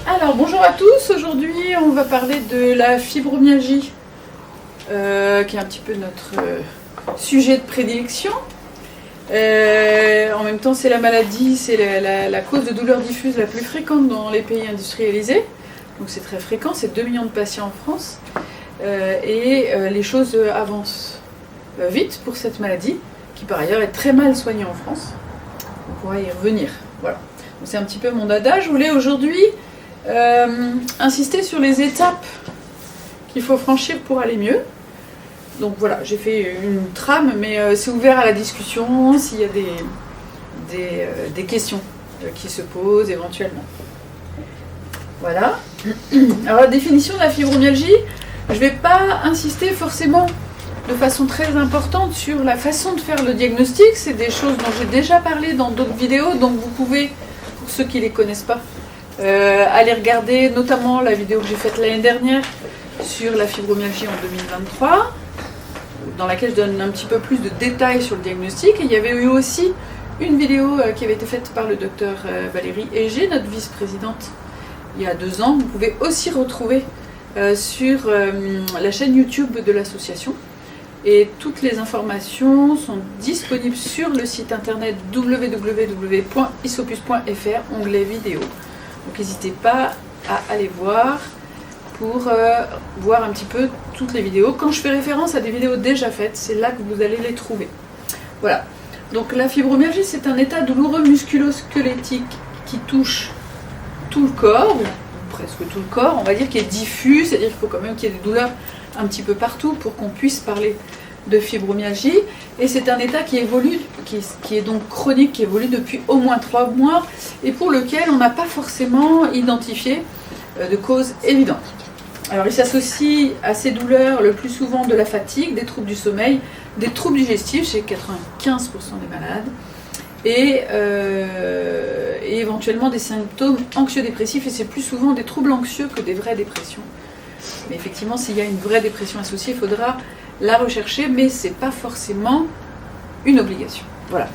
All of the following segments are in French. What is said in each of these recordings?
Alors bonjour à tous, aujourd'hui on va parler de la fibromyalgie, qui est un petit peu notre sujet de prédilection. En même temps c'est la maladie, c'est la cause de douleur diffuse la plus fréquente dans les pays industrialisés, donc c'est très fréquent, c'est 2 millions de patients en France, et les choses avancent vite pour cette maladie, qui par ailleurs est très mal soignée en France, on pourra y revenir, voilà. Donc c'est un petit peu mon dada. Je voulais aujourd'hui insister sur les étapes qu'il faut franchir pour aller mieux. Donc voilà, j'ai fait une trame, mais c'est ouvert à la discussion s'il y a des questions qui se posent éventuellement. Voilà. Alors la définition de la fibromyalgie, je ne vais pas insister forcément de façon très importante sur la façon de faire le diagnostic. C'est des choses dont j'ai déjà parlé dans d'autres vidéos, donc vous pouvez, pour ceux qui ne les connaissent pas, allez regarder notamment la vidéo que j'ai faite l'année dernière sur la fibromyalgie en 2023, dans laquelle je donne un petit peu plus de détails sur le diagnostic. Et il y avait eu aussi une vidéo qui avait été faite par le docteur Valérie Egé, notre vice-présidente, il y a 2 ans. Vous pouvez aussi retrouver sur la chaîne YouTube de l'association. Et toutes les informations sont disponibles sur le site internet www.isopus.fr, onglet vidéo. Donc n'hésitez pas à aller voir pour voir un petit peu toutes les vidéos. Quand je fais référence à des vidéos déjà faites, c'est là que vous allez les trouver. Voilà. Donc la fibromyalgie, c'est un état douloureux musculo-squelettique qui touche tout le corps, ou presque tout le corps, on va dire, qui est diffus, c'est-à-dire qu'il faut quand même qu'il y ait des douleurs un petit peu partout pour qu'on puisse parler de fibromyalgie. Et c'est un état qui évolue, qui est donc chronique, qui évolue depuis au moins 3 mois et pour lequel on n'a pas forcément identifié de cause évidente. Alors il s'associe à ces douleurs le plus souvent de la fatigue, des troubles du sommeil, des troubles digestifs chez 95% des malades et éventuellement des symptômes anxio-dépressifs, et c'est plus souvent des troubles anxieux que des vraies dépressions. Mais effectivement, s'il y a une vraie dépression associée, il faudra la rechercher, mais c'est pas forcément une obligation. Voilà.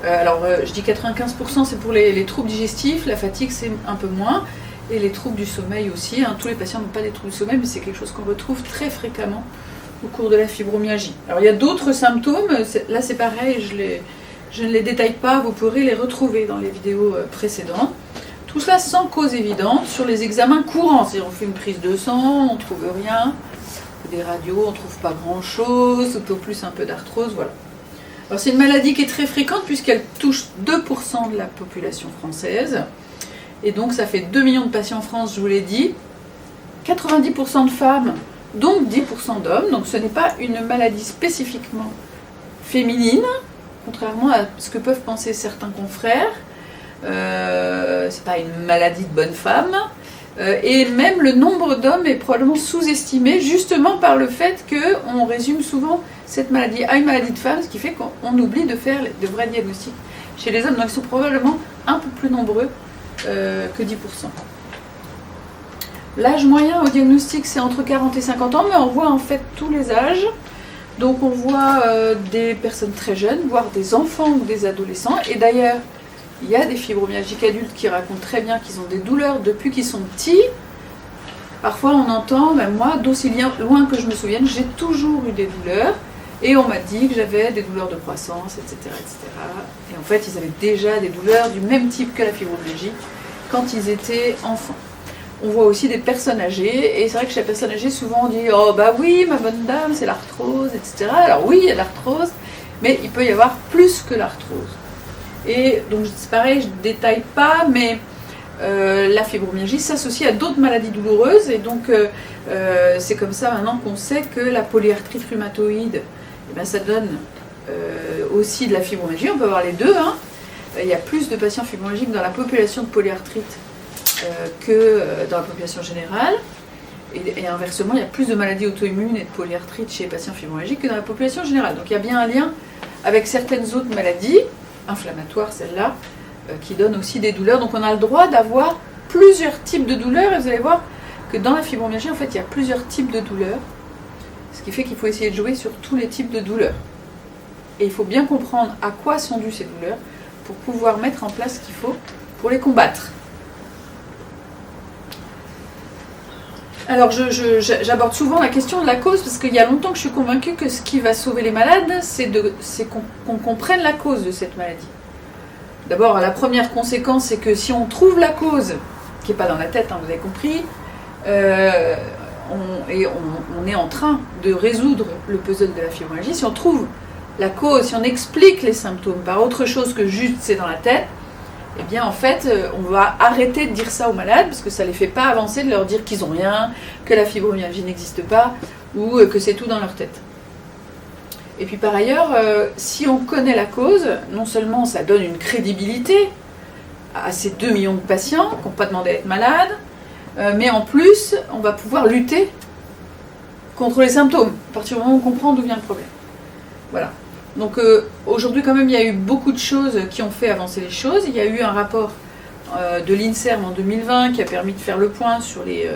Je dis 95%, c'est pour les troubles digestifs, la fatigue c'est un peu moins, et les troubles du sommeil aussi. Tous les patients n'ont pas des troubles du sommeil, mais c'est quelque chose qu'on retrouve très fréquemment au cours de la fibromyalgie. Alors il y a d'autres symptômes, là c'est pareil, je ne les détaille pas, vous pourrez les retrouver dans les vidéos précédentes. Tout cela sans cause évidente sur les examens courants, c'est-à-dire on fait une prise de sang, on ne trouve rien, des radios, on ne trouve pas grand-chose, tout au plus un peu d'arthrose, voilà. Alors c'est une maladie qui est très fréquente puisqu'elle touche 2% de la population française, et donc ça fait 2 millions de patients en France, je vous l'ai dit, 90% de femmes, donc 10% d'hommes, donc ce n'est pas une maladie spécifiquement féminine, contrairement à ce que peuvent penser certains confrères. C'est pas une maladie de bonne femme, et même le nombre d'hommes est probablement sous-estimé justement par le fait qu'on résume souvent cette maladie à une maladie de femme, ce qui fait qu'on oublie de faire de vrais diagnostics chez les hommes, donc ils sont probablement un peu plus nombreux que 10%. L'âge moyen au diagnostic c'est entre 40 et 50 ans, mais on voit en fait tous les âges. Donc on voit des personnes très jeunes, voire des enfants ou des adolescents, et d'ailleurs il y a des fibromyalgiques adultes qui racontent très bien qu'ils ont des douleurs depuis qu'ils sont petits. Parfois on entend, même moi, d'aussi loin que je me souvienne, j'ai toujours eu des douleurs et on m'a dit que j'avais des douleurs de croissance, etc., etc. Et en fait ils avaient déjà des douleurs du même type que la fibromyalgie quand ils étaient enfants. on voit aussi des personnes âgées, et c'est vrai que chez les personnes âgées, souvent on dit « Oh bah oui, ma bonne dame, c'est l'arthrose, etc. » Alors oui, il y a l'arthrose, mais il peut y avoir plus que l'arthrose. Et donc c'est pareil, je ne détaille pas, mais la fibromyalgie s'associe à d'autres maladies douloureuses, et donc c'est comme ça maintenant qu'on sait que la polyarthrite rhumatoïde, eh ben, ça donne aussi de la fibromyalgie, on peut avoir les deux. Hein. Il y a plus de patients fibromyalgiques dans la population de polyarthrite que dans la population générale. Et inversement, il y a plus de maladies auto-immunes et de polyarthrite chez les patients fibromyalgiques que dans la population générale. Donc il y a bien un lien avec certaines autres maladies, inflammatoires celles-là, qui donnent aussi des douleurs. Donc on a le droit d'avoir plusieurs types de douleurs, et vous allez voir que dans la fibromyalgie, en fait, il y a plusieurs types de douleurs, ce qui fait qu'il faut essayer de jouer sur tous les types de douleurs. Et il faut bien comprendre à quoi sont dues ces douleurs pour pouvoir mettre en place ce qu'il faut pour les combattre. Alors j'aborde souvent la question de la cause, parce qu'il y a longtemps que je suis convaincue que ce qui va sauver les malades, c'est qu'on comprenne la cause de cette maladie. D'abord, la première conséquence, c'est que si on trouve la cause, qui n'est pas dans la tête, hein, vous avez compris, on est en train de résoudre le puzzle de la fibromyalgie. Si on trouve la cause, si on explique les symptômes par autre chose que juste c'est dans la tête, eh bien en fait, on va arrêter de dire ça aux malades, parce que ça ne les fait pas avancer de leur dire qu'ils n'ont rien, que la fibromyalgie n'existe pas, ou que c'est tout dans leur tête. Et puis par ailleurs, si on connaît la cause, non seulement ça donne une crédibilité à ces 2 millions de patients qui n'ont pas demandé à être malades, mais en plus, on va pouvoir lutter contre les symptômes, à partir du moment où on comprend d'où vient le problème. Voilà. Donc aujourd'hui, quand même, il y a eu beaucoup de choses qui ont fait avancer les choses. Il y a eu un rapport de l'INSERM en 2020 qui a permis de faire le point sur les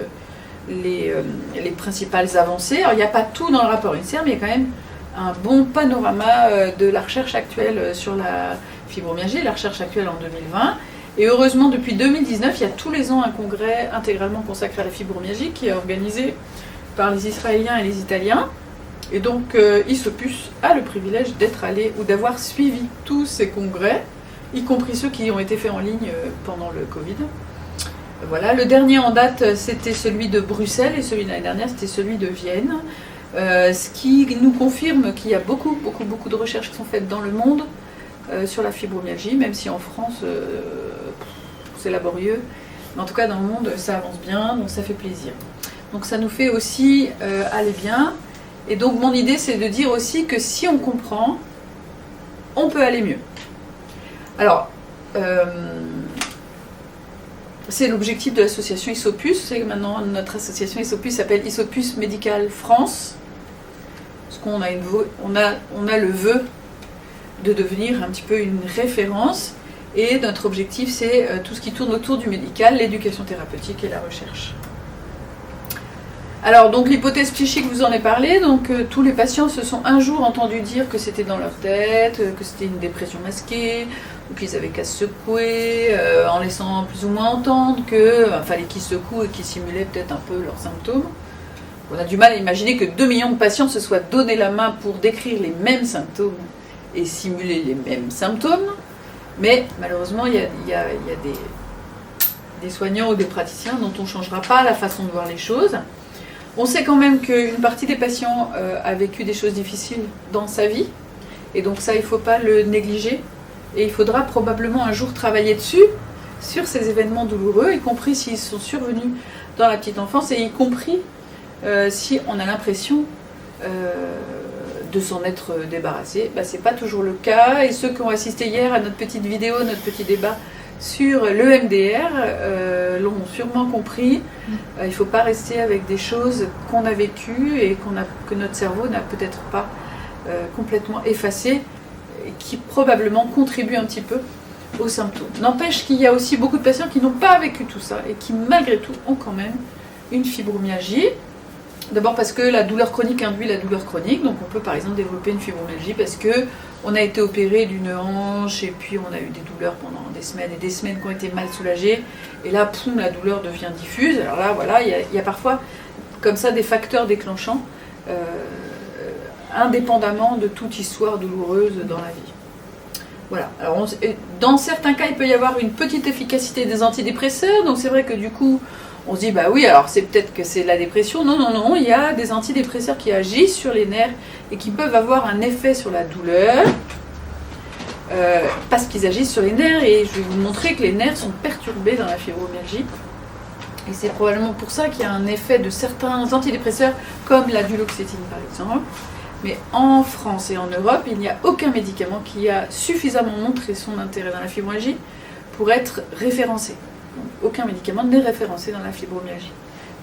principales avancées. Alors il n'y a pas tout dans le rapport INSERM, mais il y a quand même un bon panorama de la recherche actuelle sur la fibromyalgie, la recherche actuelle en 2020. Et heureusement, depuis 2019, il y a tous les ans un congrès intégralement consacré à la fibromyalgie qui est organisé par les Israéliens et les Italiens. Et donc, Isopus a le privilège d'être allé ou d'avoir suivi tous ces congrès, y compris ceux qui ont été faits en ligne pendant le Covid. Voilà, le dernier en date, c'était celui de Bruxelles, et celui de l'année dernière, c'était celui de Vienne. Ce qui nous confirme qu'il y a beaucoup de recherches qui sont faites dans le monde sur la fibromyalgie, même si en France, c'est laborieux. Mais en tout cas, dans le monde, ça avance bien, donc ça fait plaisir. Donc ça nous fait aussi aller bien. Et donc mon idée, c'est de dire aussi que si on comprend, on peut aller mieux. Alors, c'est l'objectif de l'association Isopus. Vous savez que maintenant, notre association Isopus s'appelle Isopus Médical France. Parce qu'on a, on a le vœu de devenir un petit peu une référence. Et notre objectif, c'est tout ce qui tourne autour du médical, l'éducation thérapeutique et la recherche. Alors, donc l'hypothèse psychique, vous en ai parlé. Donc, tous les patients se sont un jour entendus dire que c'était dans leur tête, que c'était une dépression masquée, ou qu'ils avaient qu'à se secouer, en laissant plus ou moins entendre qu'il fallait qu'ils secouent et qu'ils simulaient peut-être un peu leurs symptômes. On a du mal à imaginer que 2 millions de patients se soient donné la main pour décrire les mêmes symptômes et simuler les mêmes symptômes. Mais malheureusement, il y a des soignants ou des praticiens dont on ne changera pas la façon de voir les choses. On sait quand même qu'une partie des patients a vécu des choses difficiles dans sa vie. Et donc ça, il ne faut pas le négliger. Et il faudra probablement un jour travailler dessus, sur ces événements douloureux, y compris s'ils sont survenus dans la petite enfance, et y compris si on a l'impression de s'en être débarrassé. Ce n'est pas toujours le cas. Et ceux qui ont assisté hier à notre petite vidéo, notre petit débat sur l'EMDR, l'ont sûrement compris. Il ne faut pas rester avec des choses qu'on a vécues et que notre cerveau n'a peut-être pas complètement effacées, et qui probablement contribuent un petit peu aux symptômes. N'empêche qu'il y a aussi beaucoup de patients qui n'ont pas vécu tout ça et qui malgré tout ont quand même une fibromyalgie. D'abord parce que la douleur chronique induit la douleur chronique, donc on peut par exemple développer une fibromyalgie parce qu'on a été opéré d'une hanche et puis on a eu des douleurs pendant des semaines et des semaines qui ont été mal soulagées, et là, poum, la douleur devient diffuse. Alors là, voilà, il y a parfois comme ça des facteurs déclenchants, indépendamment de toute histoire douloureuse dans la vie. Voilà. Alors dans certains cas, il peut y avoir une petite efficacité des antidépresseurs, donc c'est vrai que du coup, On se dit, bah oui, alors c'est peut-être que c'est la dépression. Non, non, non, il y a des antidépresseurs qui agissent sur les nerfs et qui peuvent avoir un effet sur la douleur parce qu'ils agissent sur les nerfs. Et je vais vous montrer que les nerfs sont perturbés dans la fibromyalgie. Et c'est probablement pour ça qu'il y a un effet de certains antidépresseurs comme la duloxétine par exemple. Mais en France et en Europe, il n'y a aucun médicament qui a suffisamment montré son intérêt dans la fibromyalgie pour être référencé. Aucun médicament n'est référencé dans la fibromyalgie.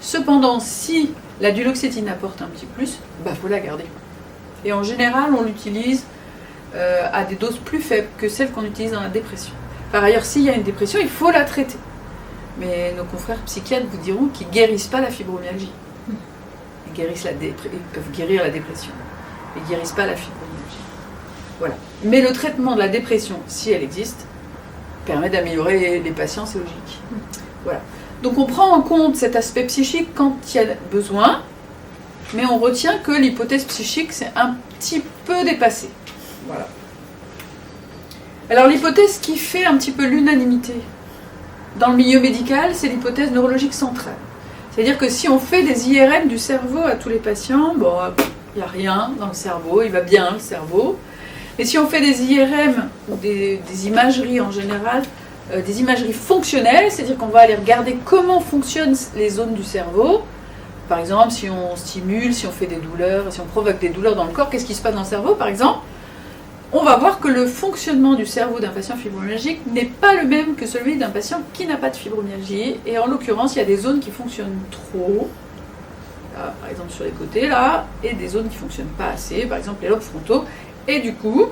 Cependant, si la duloxétine apporte un petit plus, bah faut la garder. Et en général, on l'utilise à des doses plus faibles que celles qu'on utilise dans la dépression. Par ailleurs, s'il y a une dépression, il faut la traiter. Mais nos confrères psychiatres vous diront qu'ils ne guérissent pas la fibromyalgie. Ils peuvent guérir la dépression. Ils ne guérissent pas la fibromyalgie. Voilà. Mais le traitement de la dépression, si elle existe, permet d'améliorer les patients, c'est logique. Voilà. Donc on prend en compte cet aspect psychique quand il y a besoin, mais on retient que l'hypothèse psychique, c'est un petit peu dépassé. Voilà. Alors l'hypothèse qui fait un petit peu l'unanimité dans le milieu médical, c'est l'hypothèse neurologique centrale. C'est-à-dire que si on fait des IRM du cerveau à tous les patients, bon, il n'y a rien dans le cerveau, il va bien le cerveau. Et si on fait des IRM ou des imageries en général, des imageries fonctionnelles, c'est-à-dire qu'on va aller regarder comment fonctionnent les zones du cerveau. Par exemple, si on stimule, si on fait des douleurs, si on provoque des douleurs dans le corps, qu'est-ce qui se passe dans le cerveau par exemple? On va voir que le fonctionnement du cerveau d'un patient fibromyalgique n'est pas le même que celui d'un patient qui n'a pas de fibromyalgie. Et en l'occurrence, il y a des zones qui fonctionnent trop, là, par exemple sur les côtés, là, et des zones qui ne fonctionnent pas assez, par exemple les lobes frontaux. Et du coup,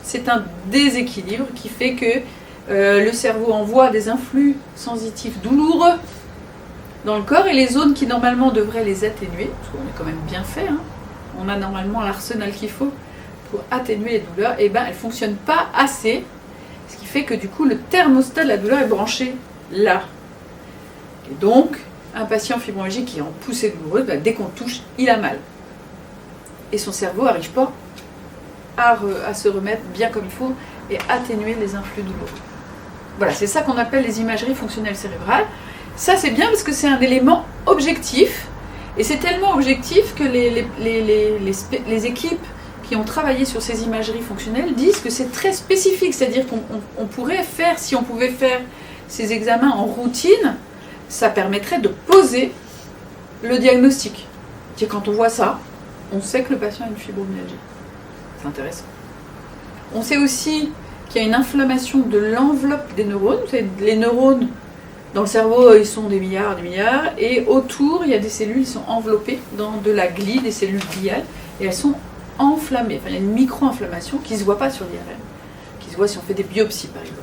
c'est un déséquilibre qui fait que le cerveau envoie des influx sensitifs douloureux dans le corps et les zones qui normalement devraient les atténuer, parce qu'on est quand même bien fait, hein, on a normalement l'arsenal qu'il faut pour atténuer les douleurs, et ben elles ne fonctionnent pas assez, ce qui fait que du coup le thermostat de la douleur est branché là. Et donc, un patient fibromyalgique qui est en poussée douloureuse, ben, dès qu'on touche, il a mal. Et son cerveau n'arrive pas à se remettre bien comme il faut et atténuer les influx douloureux. Voilà, c'est ça qu'on appelle les imageries fonctionnelles cérébrales. Ça c'est bien parce que c'est un élément objectif, et c'est tellement objectif que les équipes qui ont travaillé sur ces imageries fonctionnelles disent que c'est très spécifique, c'est-à-dire qu'on pourrait faire, si on pouvait faire ces examens en routine, ça permettrait de poser le diagnostic. Et quand on voit ça, on sait que le patient a une fibromyalgie. C'est intéressant. On sait aussi qu'il y a une inflammation de l'enveloppe des neurones. Les neurones dans le cerveau, ils sont des milliards, et autour, il y a des cellules qui sont enveloppées dans de la glie, des cellules gliales, et elles sont enflammées. Enfin, il y a une micro-inflammation qui ne se voit pas sur l'IRM, qui se voit si on fait des biopsies, par exemple.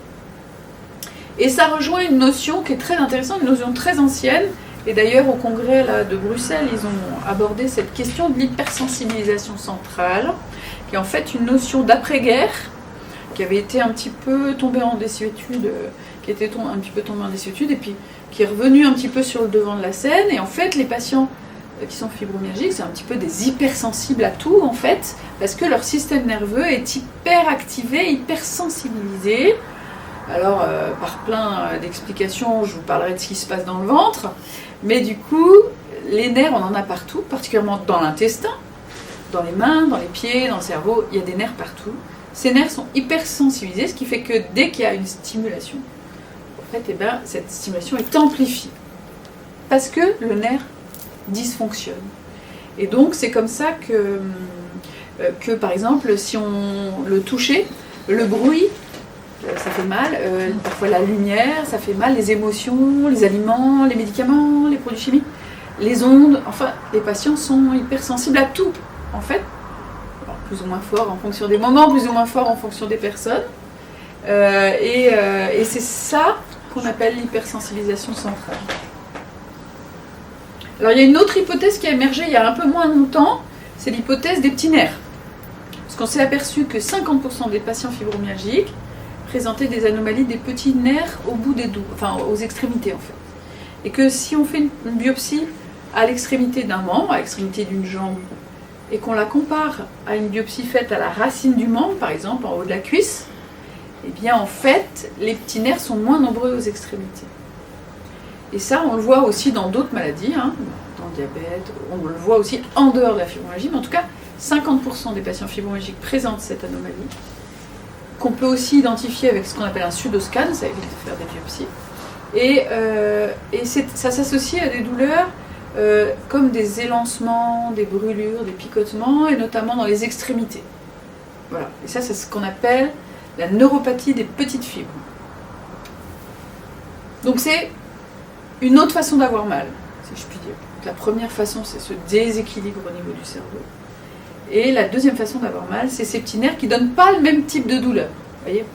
Et ça rejoint une notion qui est très intéressante, une notion très ancienne, et d'ailleurs au congrès là, de Bruxelles, ils ont abordé cette question de l'hypersensibilisation centrale, qui est en fait une notion d'après-guerre, qui avait été un petit peu tombée en désuétude, et puis qui est revenue un petit peu sur le devant de la scène. Et en fait, les patients qui sont fibromyalgiques, c'est un petit peu des hypersensibles à tout, en fait, parce que leur système nerveux est hyper activé, hyper sensibilisé. Alors, par plein d'explications, je vous parlerai de ce qui se passe dans le ventre, mais du coup, les nerfs, on en a partout, particulièrement dans l'intestin, dans les mains, dans les pieds, dans le cerveau, il y a des nerfs partout. Ces nerfs sont hyper sensibilisés, ce qui fait que dès qu'il y a une stimulation, en fait, cette stimulation est amplifiée. Parce que le nerf dysfonctionne. Et donc, c'est comme ça que par exemple, si on le touchait, le bruit, ça fait mal, parfois la lumière, ça fait mal, les émotions, les aliments, les médicaments, les produits chimiques, les ondes, enfin, les patients sont hypersensibles à tout, en fait. Alors, plus ou moins fort en fonction des moments, plus ou moins fort en fonction des personnes. Et c'est ça qu'on appelle l'hypersensibilisation centrale. Alors il y a une autre hypothèse qui a émergé il y a un peu moins longtemps, c'est l'hypothèse des petits nerfs. Parce qu'on s'est aperçu que 50% des patients fibromyalgiques présentaient des anomalies des petits nerfs au bout des doigts, enfin aux extrémités en fait. Et que si on fait une biopsie à l'extrémité d'un membre, à l'extrémité d'une jambe, et qu'on la compare à une biopsie faite à la racine du membre, par exemple en haut de la cuisse, eh bien en fait, les petits nerfs sont moins nombreux aux extrémités. Et ça, on le voit aussi dans d'autres maladies, hein, dans le diabète, on le voit aussi en dehors de la fibromyalgie, mais en tout cas, 50% des patients fibromyalgiques présentent cette anomalie, qu'on peut aussi identifier avec ce qu'on appelle un pseudoscan, ça évite de faire des biopsies. Et ça s'associe à des douleurs comme des élancements, des brûlures, des picotements, et notamment dans les extrémités. Voilà. Et ça, c'est ce qu'on appelle la neuropathie des petites fibres. Donc c'est une autre façon d'avoir mal, si je puis dire. La première façon, c'est ce déséquilibre au niveau du cerveau. Et la deuxième façon d'avoir mal, c'est ces petits nerfs qui ne donnent pas le même type de douleur. Voyez ?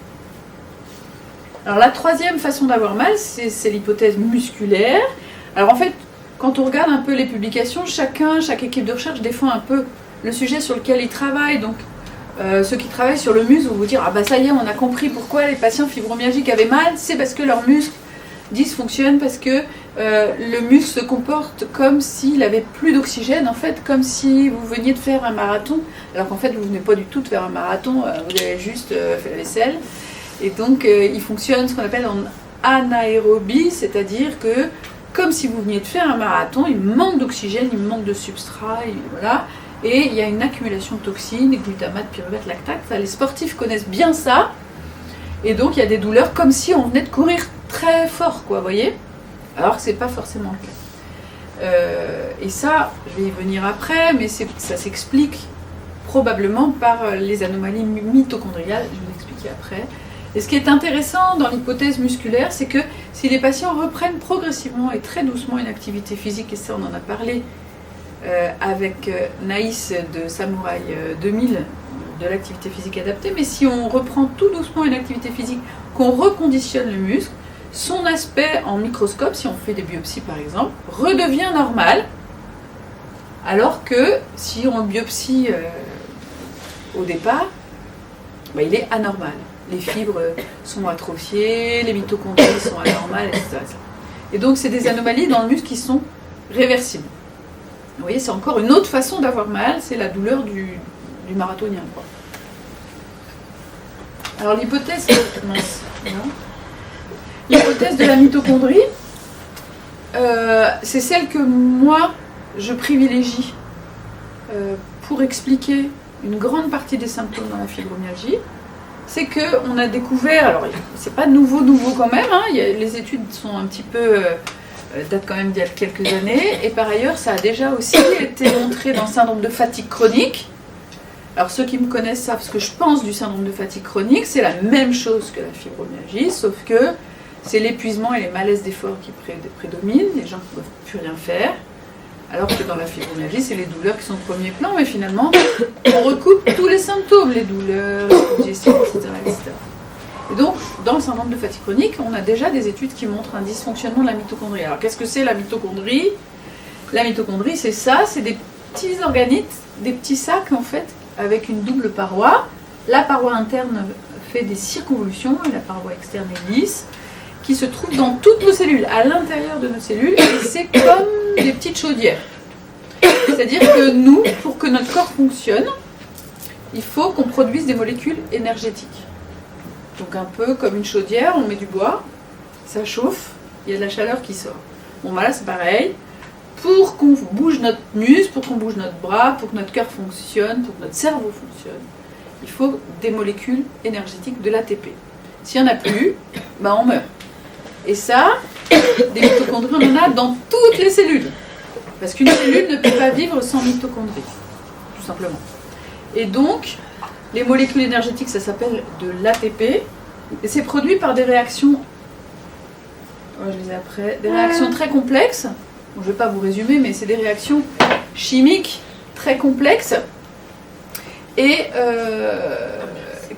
Alors la troisième façon d'avoir mal, c'est l'hypothèse musculaire. Alors en fait, quand on regarde un peu les publications, chaque équipe de recherche défend un peu le sujet sur lequel ils travaillent. Donc ceux qui travaillent sur le muscle vont vous dire « Ah bah ça y est, on a compris pourquoi les patients fibromyalgiques avaient mal, c'est parce que leurs muscles dysfonctionnent, parce que le muscle se comporte comme s'il avait plus d'oxygène, en fait, comme si vous veniez de faire un marathon, alors qu'en fait vous venez pas du tout de faire un marathon, vous avez juste fait la vaisselle. Et donc il fonctionne ce qu'on appelle en anaérobie, c'est-à-dire que comme si vous veniez de faire un marathon, il manque d'oxygène, il manque de substrat, voilà, et il y a une accumulation de toxines, glutamate, pyruvate, lactate. Ça, les sportifs connaissent bien ça, et donc il y a des douleurs comme si on venait de courir très fort, quoi, vous voyez, alors que c'est pas forcément le cas. Et ça, je vais y venir après, mais ça s'explique probablement par les anomalies mitochondriales, je vais l'expliquer après. Et ce qui est intéressant dans l'hypothèse musculaire, c'est que si les patients reprennent progressivement et très doucement une activité physique, et ça on en a parlé avec Naïs de Samouraï 2000, de l'activité physique adaptée, mais si on reprend tout doucement une activité physique, qu'on reconditionne le muscle, son aspect en microscope, si on fait des biopsies par exemple, redevient normal, alors que si on le biopsie au départ, bah, il est anormal. Les fibres sont atrophiées, les mitochondries sont anormales, etc. Et donc c'est des anomalies dans le muscle qui sont réversibles. Vous voyez, c'est encore une autre façon d'avoir mal, c'est la douleur du marathonien, quoi. Alors l'hypothèse de la mitochondrie, c'est celle que moi je privilégie pour expliquer une grande partie des symptômes dans la fibromyalgie. C'est qu'on a découvert, alors c'est pas nouveau quand même, hein, les études sont un petit peu, datent quand même d'il y a quelques années, et par ailleurs ça a déjà aussi été montré dans le syndrome de fatigue chronique. Alors ceux qui me connaissent savent ce que je pense du syndrome de fatigue chronique, c'est la même chose que la fibromyalgie, sauf que c'est l'épuisement et les malaises d'effort qui prédominent, les gens qui ne peuvent plus rien faire, alors que dans la fibromyalgie, c'est les douleurs qui sont au premier plan, mais finalement, on recoupe tous les symptômes, les douleurs, la digestion, etc., etc. Et donc, dans le syndrome de fatigue chronique, on a déjà des études qui montrent un dysfonctionnement de la mitochondrie. Alors, qu'est-ce que c'est la mitochondrie ? La mitochondrie, c'est ça, c'est des petits organites, des petits sacs, en fait, avec une double paroi. La paroi interne fait des circonvolutions, et la paroi externe est lisse, qui se trouvent dans toutes nos cellules, à l'intérieur de nos cellules, et c'est comme des petites chaudières. C'est-à-dire que nous, pour que notre corps fonctionne, il faut qu'on produise des molécules énergétiques. Donc un peu comme une chaudière, on met du bois, ça chauffe, il y a de la chaleur qui sort. Bon, bah là c'est pareil, pour qu'on bouge notre muscle, pour qu'on bouge notre bras, pour que notre cœur fonctionne, pour que notre cerveau fonctionne, il faut des molécules énergétiques, de l'ATP. S'il n'y en a plus, bah on meurt. Et ça, des mitochondries, on en a dans toutes les cellules. Parce qu'une cellule ne peut pas vivre sans mitochondries, tout simplement. Et donc, les molécules énergétiques, ça s'appelle de l'ATP. Et c'est produit par des réactions, je les ai après, des réactions très complexes. Bon, je ne vais pas vous résumer, mais c'est des réactions chimiques très complexes et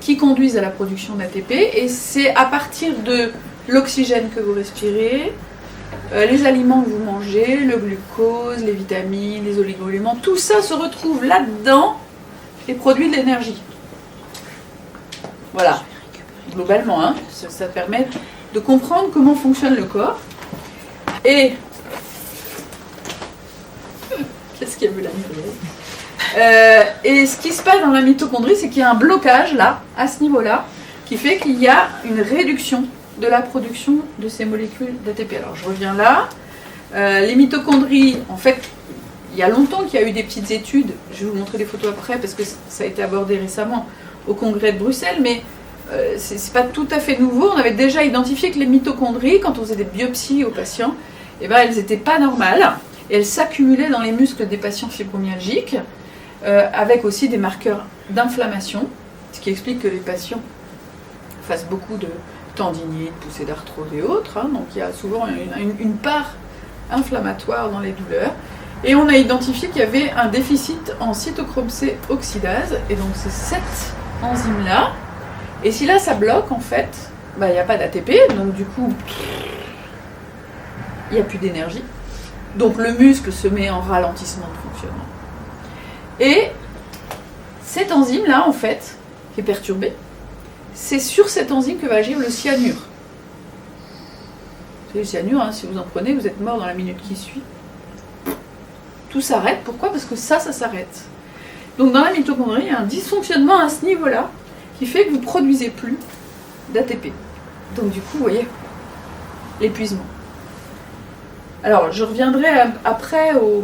qui conduisent à la production d'ATP. Et c'est à partir de l'oxygène que vous respirez, les aliments que vous mangez, le glucose, les vitamines, les oligo-éléments, tout ça se retrouve là-dedans et produit de l'énergie. Voilà, globalement, hein, ça permet de comprendre comment fonctionne le corps. Et qu'est-ce qu'il y a eu là ? Et ce qui se passe dans la mitochondrie, c'est qu'il y a un blocage là, à ce niveau-là, qui fait qu'il y a une réduction de la production de ces molécules d'ATP. Alors je reviens là. Les mitochondries, en fait, il y a longtemps qu'il y a eu des petites études. Je vais vous montrer des photos après parce que ça a été abordé récemment au congrès de Bruxelles, mais c'est pas tout à fait nouveau. On avait déjà identifié que les mitochondries, quand on faisait des biopsies aux patients, eh ben, elles n'étaient pas normales et elles s'accumulaient dans les muscles des patients fibromyalgiques, avec aussi des marqueurs d'inflammation, ce qui explique que les patients fassent beaucoup de tendinite, poussée d'arthrose et autres. Hein, donc il y a souvent une part inflammatoire dans les douleurs. Et on a identifié qu'il y avait un déficit en cytochrome C oxydase, et donc c'est cette enzyme-là. Et si là ça bloque, en fait, il n'y a pas d'ATP, donc du coup, il n'y a plus d'énergie. Donc le muscle se met en ralentissement de fonctionnement. Et cette enzyme-là, en fait, qui est perturbée, c'est sur cette enzyme que va agir le cyanure. Vous savez, le cyanure, hein, si vous en prenez, vous êtes mort dans la minute qui suit. Tout s'arrête. Pourquoi ? Parce que ça s'arrête. Donc dans la mitochondrie, il y a un dysfonctionnement à ce niveau-là qui fait que vous ne produisez plus d'ATP. Donc du coup, vous voyez, l'épuisement. Alors, je reviendrai après au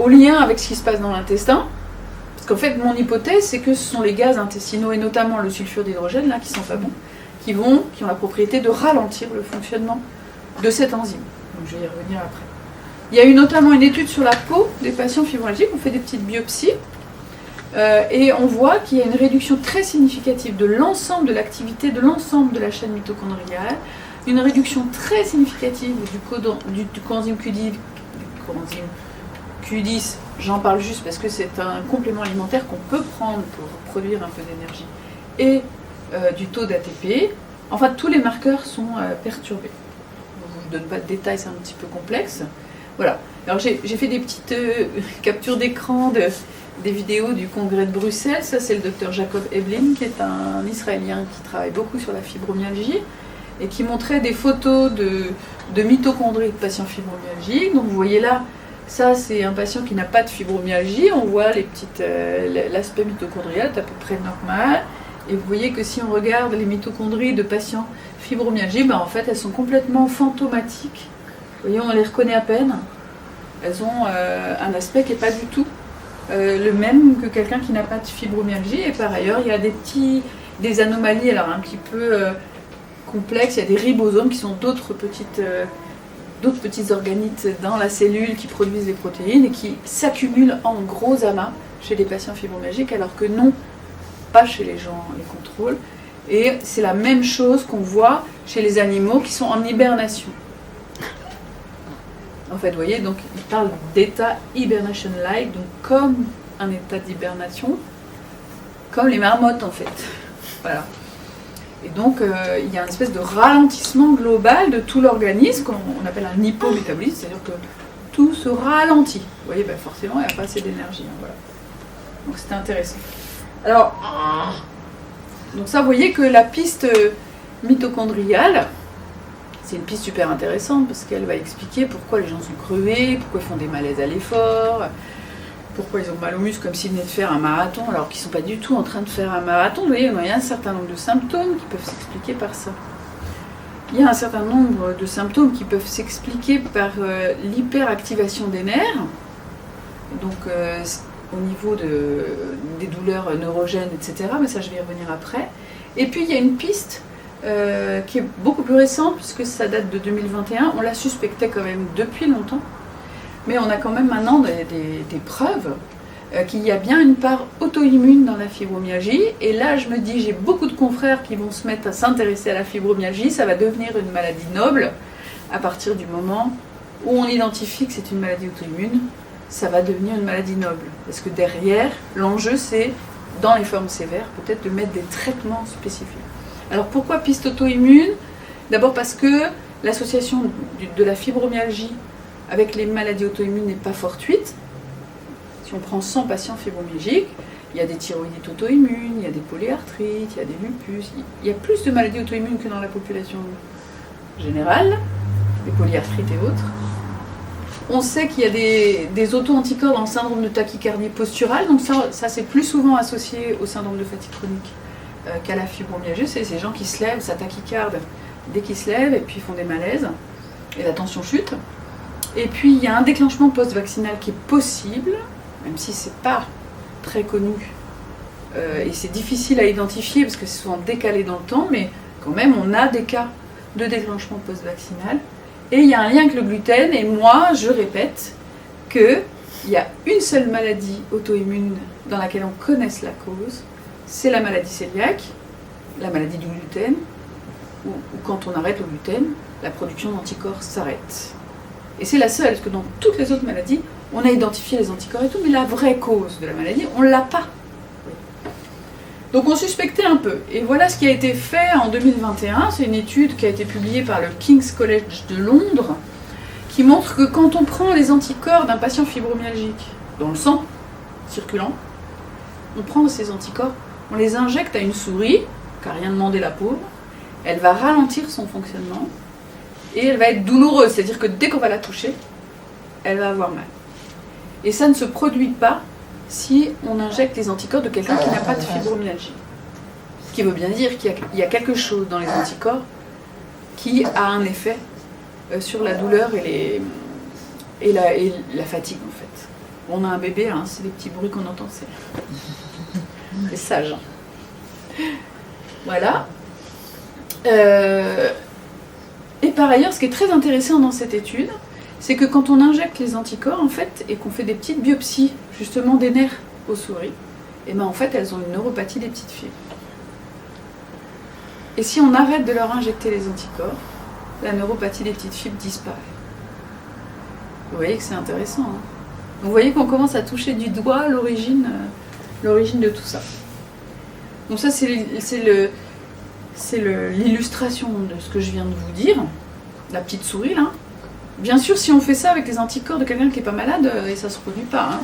lien avec ce qui se passe dans l'intestin. Parce qu'en fait, mon hypothèse, c'est que ce sont les gaz intestinaux, et notamment le sulfure d'hydrogène, là, qui sont pas bons, qui ont la propriété de ralentir le fonctionnement de cette enzyme. Donc je vais y revenir après. Il y a eu notamment une étude sur la peau des patients fibromyalgiques. On fait des petites biopsies et on voit qu'il y a une réduction très significative de l'ensemble de l'activité, de l'ensemble de la chaîne mitochondriale, une réduction très significative du coenzyme Q10. J'en parle juste parce que c'est un complément alimentaire qu'on peut prendre pour produire un peu d'énergie, et du taux d'ATP. Enfin, tous les marqueurs sont perturbés. Je ne vous donne pas de détails, c'est un petit peu complexe. Voilà. Alors j'ai fait des petites captures d'écran des vidéos du congrès de Bruxelles. Ça, c'est le docteur Jacob Eblin, qui est un Israélien qui travaille beaucoup sur la fibromyalgie et qui montrait des photos de mitochondries de patients fibromyalgiques. Donc vous voyez là, ça c'est un patient qui n'a pas de fibromyalgie. On voit l'aspect mitochondrial est à peu près normal. Et vous voyez que si on regarde les mitochondries de patients fibromyalgiques, en fait elles sont complètement fantomatiques. Vous voyez, on les reconnaît à peine. Elles ont un aspect qui n'est pas du tout le même que quelqu'un qui n'a pas de fibromyalgie. Et par ailleurs, il y a des anomalies, alors un petit peu complexes. Il y a des ribosomes qui sont d'autres petits organites dans la cellule qui produisent des protéines et qui s'accumulent en gros amas chez les patients fibromyalgiques, alors que non, pas chez les gens, les contrôles. Et c'est la même chose qu'on voit chez les animaux qui sont en hibernation. En fait, vous voyez, donc il parle d'état hibernation-like, donc comme un état d'hibernation, comme les marmottes en fait. Voilà. Et donc, il y a une espèce de ralentissement global de tout l'organisme, qu'on appelle un hypométabolisme, c'est-à-dire que tout se ralentit. Vous voyez, forcément, il n'y a pas assez d'énergie. Hein, voilà. Donc, c'était intéressant. Alors, donc ça, vous voyez que la piste mitochondriale, c'est une piste super intéressante parce qu'elle va expliquer pourquoi les gens sont crevés, pourquoi ils font des malaises à l'effort, pourquoi ils ont mal aux muscles comme s'ils venaient de faire un marathon alors qu'ils ne sont pas du tout en train de faire un marathon. Vous voyez, il y a un certain nombre de symptômes qui peuvent s'expliquer par ça. Il y a un certain nombre de symptômes qui peuvent s'expliquer par l'hyperactivation des nerfs, donc au niveau des douleurs neurogènes, etc. Mais ça, je vais y revenir après. Et puis, il y a une piste qui est beaucoup plus récente, puisque ça date de 2021. On la suspectait quand même depuis longtemps, mais on a quand même maintenant des preuves qu'il y a bien une part auto-immune dans la fibromyalgie. Et là, je me dis, j'ai beaucoup de confrères qui vont se mettre à s'intéresser à la fibromyalgie. Ça va devenir une maladie noble à partir du moment où on identifie que c'est une maladie auto-immune. Ça va devenir une maladie noble, parce que derrière, l'enjeu, c'est, dans les formes sévères, peut-être de mettre des traitements spécifiques. Alors pourquoi piste auto-immune ? D'abord parce que l'association de la fibromyalgie avec les maladies auto-immunes n'est pas fortuite. Si on prend 100 patients fibromyalgiques, il y a des thyroïdites auto-immunes, il y a des polyarthrites, il y a des lupus, il y a plus de maladies auto-immunes que dans la population générale, les polyarthrites et autres. On sait qu'il y a des auto-anticorps dans le syndrome de tachycardie posturale, donc ça c'est plus souvent associé au syndrome de fatigue chronique qu'à la fibromyalgie. C'est ces gens qui se lèvent, ça tachycarde dès qu'ils se lèvent et puis ils font des malaises et la tension chute. Et puis il y a un déclenchement post-vaccinal qui est possible, même si c'est pas très connu et c'est difficile à identifier parce que c'est souvent décalé dans le temps, mais quand même on a des cas de déclenchement post-vaccinal. Et il y a un lien avec le gluten, et moi je répète qu'il y a une seule maladie auto-immune dans laquelle on connaisse la cause, c'est la maladie cœliaque, la maladie du gluten, où quand on arrête le gluten, la production d'anticorps s'arrête. Et c'est la seule, parce que dans toutes les autres maladies, on a identifié les anticorps et tout, mais la vraie cause de la maladie, on ne l'a pas. Donc on suspectait un peu. Et voilà ce qui a été fait en 2021. C'est une étude qui a été publiée par le King's College de Londres, qui montre que quand on prend les anticorps d'un patient fibromyalgique dans le sang circulant, on prend ces anticorps, on les injecte à une souris, qui n'a rien demandé la pauvre, elle va ralentir son fonctionnement, et elle va être douloureuse, c'est-à-dire que dès qu'on va la toucher, elle va avoir mal. Et ça ne se produit pas si on injecte les anticorps de quelqu'un qui n'a pas de fibromyalgie. Ce qui veut bien dire qu'il y a quelque chose dans les anticorps qui a un effet sur la douleur et la fatigue en fait. On a un bébé, hein, c'est les petits bruits qu'on entend, c'est sage. Hein. Voilà. Et par ailleurs, ce qui est très intéressant dans cette étude, c'est que quand on injecte les anticorps, en fait, et qu'on fait des petites biopsies, justement, des nerfs aux souris, et ben en fait, elles ont une neuropathie des petites fibres. Et si on arrête de leur injecter les anticorps, la neuropathie des petites fibres disparaît. Vous voyez que c'est intéressant. Hein. Vous voyez qu'on commence à toucher du doigt l'origine de tout ça. Donc ça, c'est l'illustration de ce que je viens de vous dire, la petite souris là. Bien sûr, si on fait ça avec les anticorps de quelqu'un qui n'est pas malade, et ça ne se produit pas. Hein.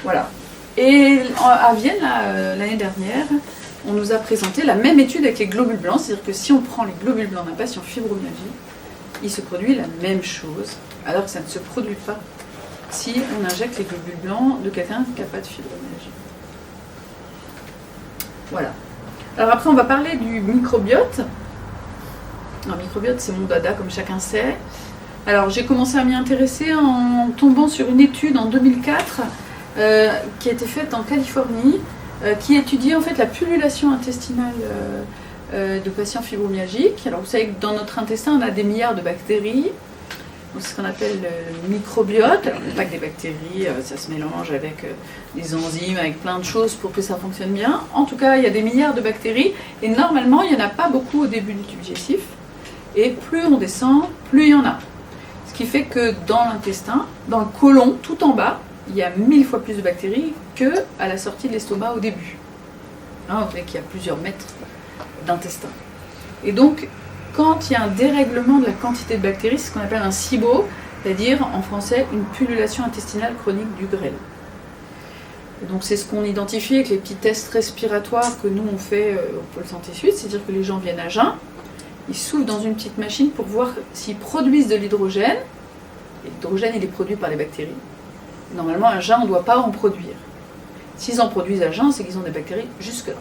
Voilà. Et à Vienne, l'année dernière, on nous a présenté la même étude avec les globules blancs, c'est-à-dire que si on prend les globules blancs d'un patient fibromyalgie, il se produit la même chose, alors que ça ne se produit pas si on injecte les globules blancs de quelqu'un qui n'a pas de fibromyalgie. Voilà. Alors après, on va parler du microbiote. Alors, le microbiote, c'est mon dada, comme chacun sait. Alors, j'ai commencé à m'y intéresser en tombant sur une étude en 2004 qui a été faite en Californie, qui étudiait en fait la pullulation intestinale de patients fibromyalgiques. Alors, vous savez que dans notre intestin, on a des milliards de bactéries. C'est ce qu'on appelle le microbiote. Alors, pas que des bactéries, ça se mélange avec des enzymes, avec plein de choses pour que ça fonctionne bien. En tout cas, il y a des milliards de bactéries et normalement, il n'y en a pas beaucoup au début du tube digestif. Et plus on descend, plus il y en a. Ce qui fait que dans l'intestin, dans le côlon, tout en bas, il y a 1000 fois plus de bactéries qu'à la sortie de l'estomac au début. Hein, vous voyez qu'il y a plusieurs mètres d'intestin. Et donc, quand il y a un dérèglement de la quantité de bactéries, c'est ce qu'on appelle un SIBO, c'est-à-dire en français une pullulation intestinale chronique du grêle. Et donc c'est ce qu'on identifie avec les petits tests respiratoires que nous on fait au Pôle Santé Sud, c'est-à-dire que les gens viennent à jeun, ils soufflent dans une petite machine pour voir s'ils produisent de l'hydrogène. Et l'hydrogène il est produit par les bactéries. Et normalement à jeun on ne doit pas en produire. S'ils en produisent à jeun, c'est qu'ils ont des bactéries jusque-là.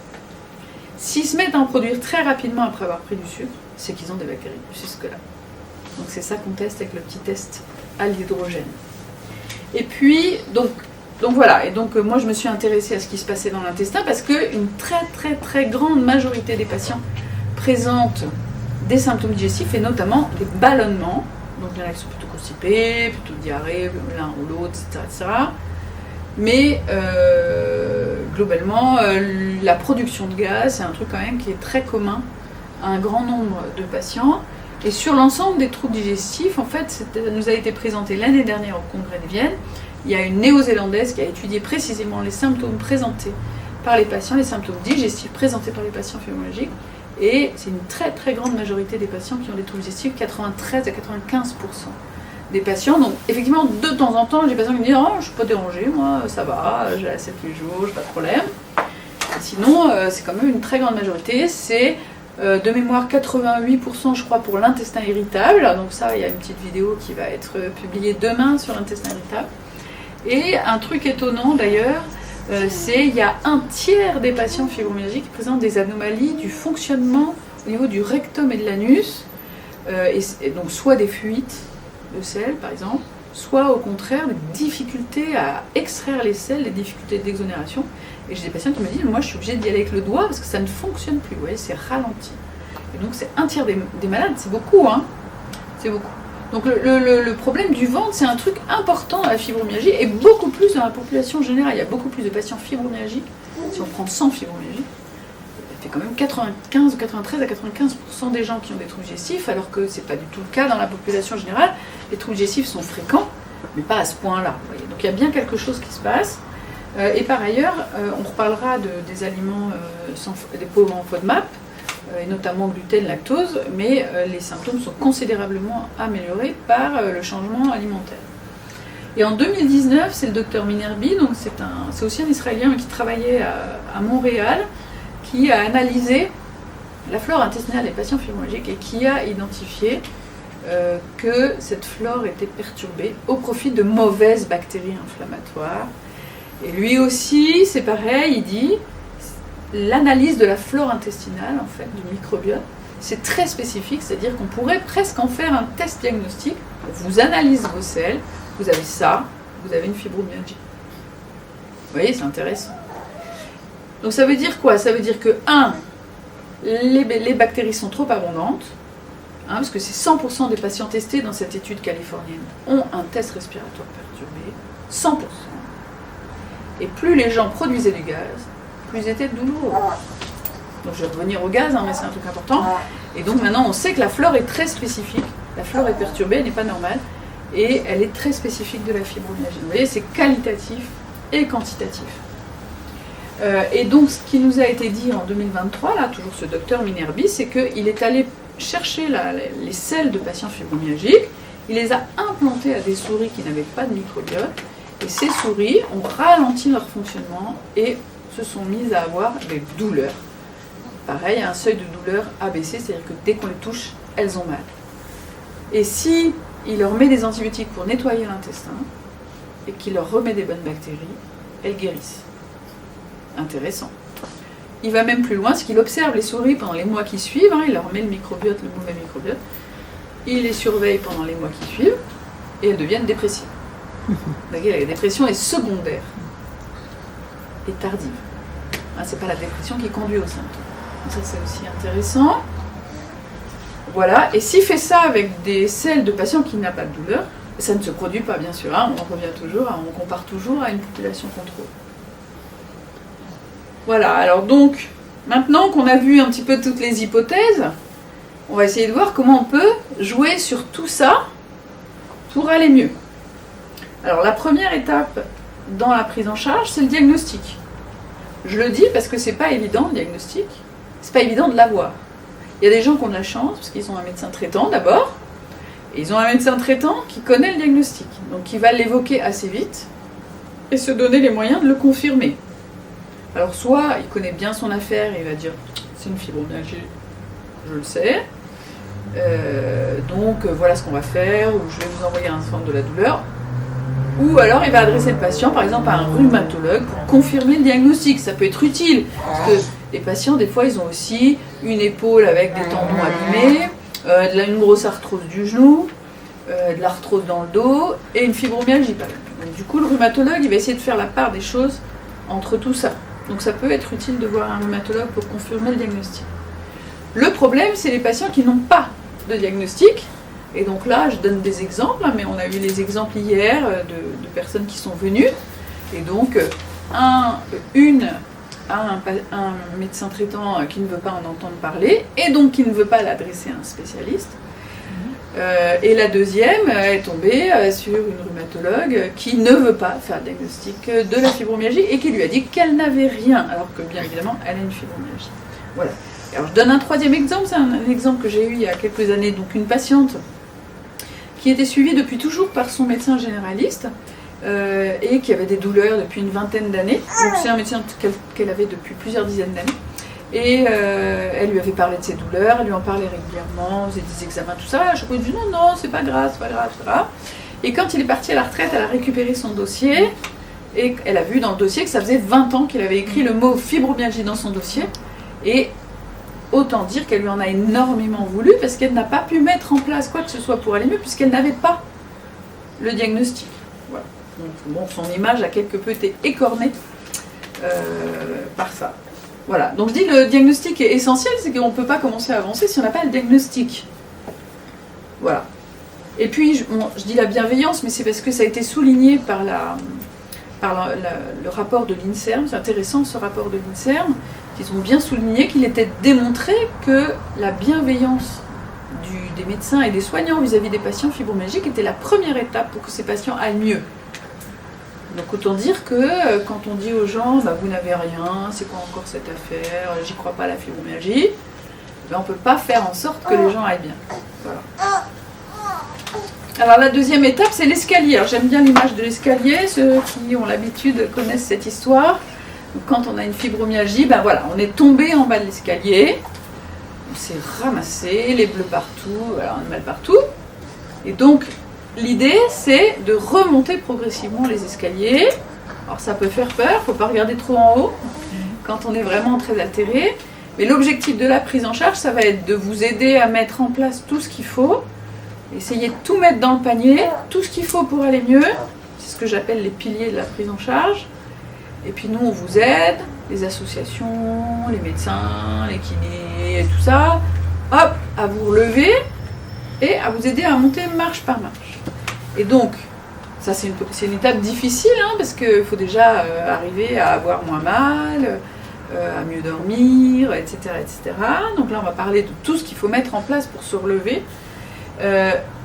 S'ils se mettent à en produire très rapidement après avoir pris du sucre, c'est qu'ils ont des bactéries jusque-là. Donc c'est ça qu'on teste avec le petit test à l'hydrogène. Et puis, donc voilà. Et donc moi je me suis intéressée à ce qui se passait dans l'intestin parce qu'une très très très grande majorité des patients présentent des symptômes digestifs et notamment des ballonnements. Donc il y en a qui sont plutôt constipés, plutôt diarrhée, l'un ou l'autre, etc. Mais globalement, la production de gaz, c'est un truc quand même qui est très commun à un grand nombre de patients. Et sur l'ensemble des troubles digestifs, en fait, ça nous a été présenté l'année dernière au Congrès de Vienne. Il y a une néo-zélandaise qui a étudié précisément les symptômes présentés par les patients, les symptômes digestifs présentés par les patients fibromyalgiques. Et c'est une très très grande majorité des patients qui ont des troubles digestifs, 93 à 95% des patients. Donc effectivement, de temps en temps, j'ai des patients qui me disent « Oh, je ne suis pas dérangée, moi, ça va, j'ai la selle tous les jours, j'ai pas de problème ». Sinon, c'est quand même une très grande majorité, c'est De mémoire, 88% je crois pour l'intestin irritable. Donc ça, il y a une petite vidéo qui va être publiée demain sur l'intestin irritable. Et un truc étonnant d'ailleurs, c'est qu'il y a un tiers des patients fibromyalgiques qui présentent des anomalies du fonctionnement au niveau du rectum et de l'anus. Et donc soit des fuites de sel par exemple, soit au contraire des difficultés à extraire les sels, des difficultés d'exonération. Et j'ai des patients qui me disent, moi je suis obligée d'y aller avec le doigt parce que ça ne fonctionne plus, vous voyez, c'est ralenti. Et donc c'est un tiers des malades, c'est beaucoup, hein. C'est beaucoup. Donc le problème du ventre, c'est un truc important dans la fibromyalgie et beaucoup plus dans la population générale. Il y a beaucoup plus de patients fibromyalgiques. Si on prend 100 fibromyalgiques, ça fait quand même 95 ou 93 à 95% des gens qui ont des troubles digestifs, alors que c'est pas du tout le cas dans la population générale. Les troubles digestifs sont fréquents, mais pas à ce point-là. Donc il y a bien quelque chose qui se passe. Et par ailleurs, on reparlera des aliments, des pauvres en FODMAP, et notamment gluten, lactose, mais les symptômes sont considérablement améliorés par le changement alimentaire. Et en 2019, c'est le docteur Minerbi, donc c'est aussi un Israélien qui travaillait à Montréal, qui a analysé la flore intestinale des patients fibromyalgiques et qui a identifié que cette flore était perturbée au profit de mauvaises bactéries inflammatoires. Et lui aussi, c'est pareil, il dit l'analyse de la flore intestinale, en fait, du microbiote, c'est très spécifique, c'est-à-dire qu'on pourrait presque en faire un test diagnostique. On vous analyse vos selles, vous avez ça, vous avez une fibromyalgie. Vous voyez, c'est intéressant. Donc ça veut dire quoi? Ça veut dire que, les bactéries sont trop abondantes, parce que c'est 100% des patients testés dans cette étude californienne ont un test respiratoire perturbé, 100%. Et plus les gens produisaient du gaz, plus ils étaient douloureux. Donc je vais revenir au gaz, mais c'est un truc important. Et donc maintenant on sait que la flore est très spécifique. La flore est perturbée, elle n'est pas normale. Et elle est très spécifique de la fibromyalgie. Vous voyez, c'est qualitatif et quantitatif. Et donc ce qui nous a été dit en 2023, là, toujours ce docteur Minerbi, c'est qu'il est allé chercher les selles de patients fibromyalgiques, il les a implantées à des souris qui n'avaient pas de microbiote. Et ces souris ont ralenti leur fonctionnement et se sont mises à avoir des douleurs. Pareil, un seuil de douleur abaissé, c'est-à-dire que dès qu'on les touche, elles ont mal. Et si il leur met des antibiotiques pour nettoyer l'intestin et qu'il leur remet des bonnes bactéries, elles guérissent. Intéressant. Il va même plus loin, c'est qu'il observe les souris pendant les mois qui suivent, il leur met le microbiote, le mauvais microbiote, il les surveille pendant les mois qui suivent et elles deviennent dépressives. La dépression est secondaire et tardive. C'est pas la dépression qui conduit aux symptômes. Donc ça c'est aussi intéressant. Voilà, et s'il fait ça avec des selles de patients qui n'ont pas de douleur, ça ne se produit pas bien sûr, on en revient toujours, on compare toujours à une population contrôle. Voilà, alors donc, maintenant qu'on a vu un petit peu toutes les hypothèses, on va essayer de voir comment on peut jouer sur tout ça pour aller mieux. Alors la première étape dans la prise en charge, c'est le diagnostic. Je le dis parce que c'est pas évident le diagnostic, c'est pas évident de l'avoir. Il y a des gens qui ont de la chance parce qu'ils ont un médecin traitant d'abord, et ils ont un médecin traitant qui connaît le diagnostic, donc qui va l'évoquer assez vite et se donner les moyens de le confirmer. Alors soit il connaît bien son affaire et il va dire c'est une fibromyalgie, je le sais, donc voilà ce qu'on va faire, ou je vais vous envoyer un centre de la douleur. Ou alors il va adresser le patient par exemple à un rhumatologue pour confirmer le diagnostic. Ça peut être utile parce que les patients des fois ils ont aussi une épaule avec des tendons abîmés, une grosse arthrose du genou, de l'arthrose dans le dos et une fibromyalgie par exemple. Donc, du coup le rhumatologue il va essayer de faire la part des choses entre tout ça. Donc ça peut être utile de voir un rhumatologue pour confirmer le diagnostic. Le problème c'est les patients qui n'ont pas de diagnostic. Et donc là, je donne des exemples, mais on a eu les exemples hier de personnes qui sont venues. Et donc, un médecin traitant qui ne veut pas en entendre parler, et donc qui ne veut pas l'adresser à un spécialiste. Et la deuxième est tombée sur une rhumatologue qui ne veut pas faire le diagnostic de la fibromyalgie et qui lui a dit qu'elle n'avait rien, alors que bien évidemment, elle a une fibromyalgie. Voilà. Alors je donne un troisième exemple, c'est un exemple que j'ai eu il y a quelques années, donc une patiente qui était suivie depuis toujours par son médecin généraliste et qui avait des douleurs depuis une vingtaine d'années. Donc c'est un médecin qu'elle avait depuis plusieurs dizaines d'années. Et elle lui avait parlé de ses douleurs, elle lui en parlait régulièrement, faisait des examens, tout ça. À chaque fois, il dit non, c'est pas grave, etc. Et quand il est parti à la retraite, elle a récupéré son dossier et elle a vu dans le dossier que ça faisait 20 ans qu'il avait écrit le mot fibromyalgie dans son dossier. Et autant dire qu'elle lui en a énormément voulu parce qu'elle n'a pas pu mettre en place quoi que ce soit pour aller mieux puisqu'elle n'avait pas le diagnostic. Voilà. Donc, bon, son image a quelque peu été écornée par ça. Voilà. Donc je dis le diagnostic est essentiel, c'est qu'on ne peut pas commencer à avancer si on n'a pas le diagnostic. Voilà. Et puis je dis la bienveillance, mais c'est parce que ça a été souligné par le rapport de l'INSERM. C'est intéressant ce rapport de l'INSERM. Ils ont bien souligné qu'il était démontré que la bienveillance des médecins et des soignants vis-à-vis des patients fibromyalgiques était la première étape pour que ces patients aillent mieux. Donc autant dire que quand on dit aux gens bah, vous n'avez rien, c'est quoi encore cette affaire, j'y crois pas à la fibromyalgie, ben, on ne peut pas faire en sorte que les gens aillent bien. Voilà. Alors la deuxième étape c'est l'escalier. Alors, j'aime bien l'image de l'escalier, ceux qui ont l'habitude connaissent cette histoire. Donc, quand on a une fibromyalgie, ben voilà, on est tombé en bas de l'escalier, on s'est ramassé, les bleus partout, voilà, on a mal partout. Et donc l'idée, c'est de remonter progressivement les escaliers. Alors ça peut faire peur, il ne faut pas regarder trop en haut quand on est vraiment très altéré. Mais l'objectif de la prise en charge, ça va être de vous aider à mettre en place tout ce qu'il faut. Essayez de tout mettre dans le panier, tout ce qu'il faut pour aller mieux. C'est ce que j'appelle les piliers de la prise en charge. Et puis nous, on vous aide, les associations, les médecins, les kinés, tout ça, hop, à vous relever et à vous aider à monter marche par marche. Et donc, ça c'est une étape difficile, hein, parce qu'il faut déjà arriver à avoir moins mal, à mieux dormir, etc., etc. Donc là, on va parler de tout ce qu'il faut mettre en place pour se relever.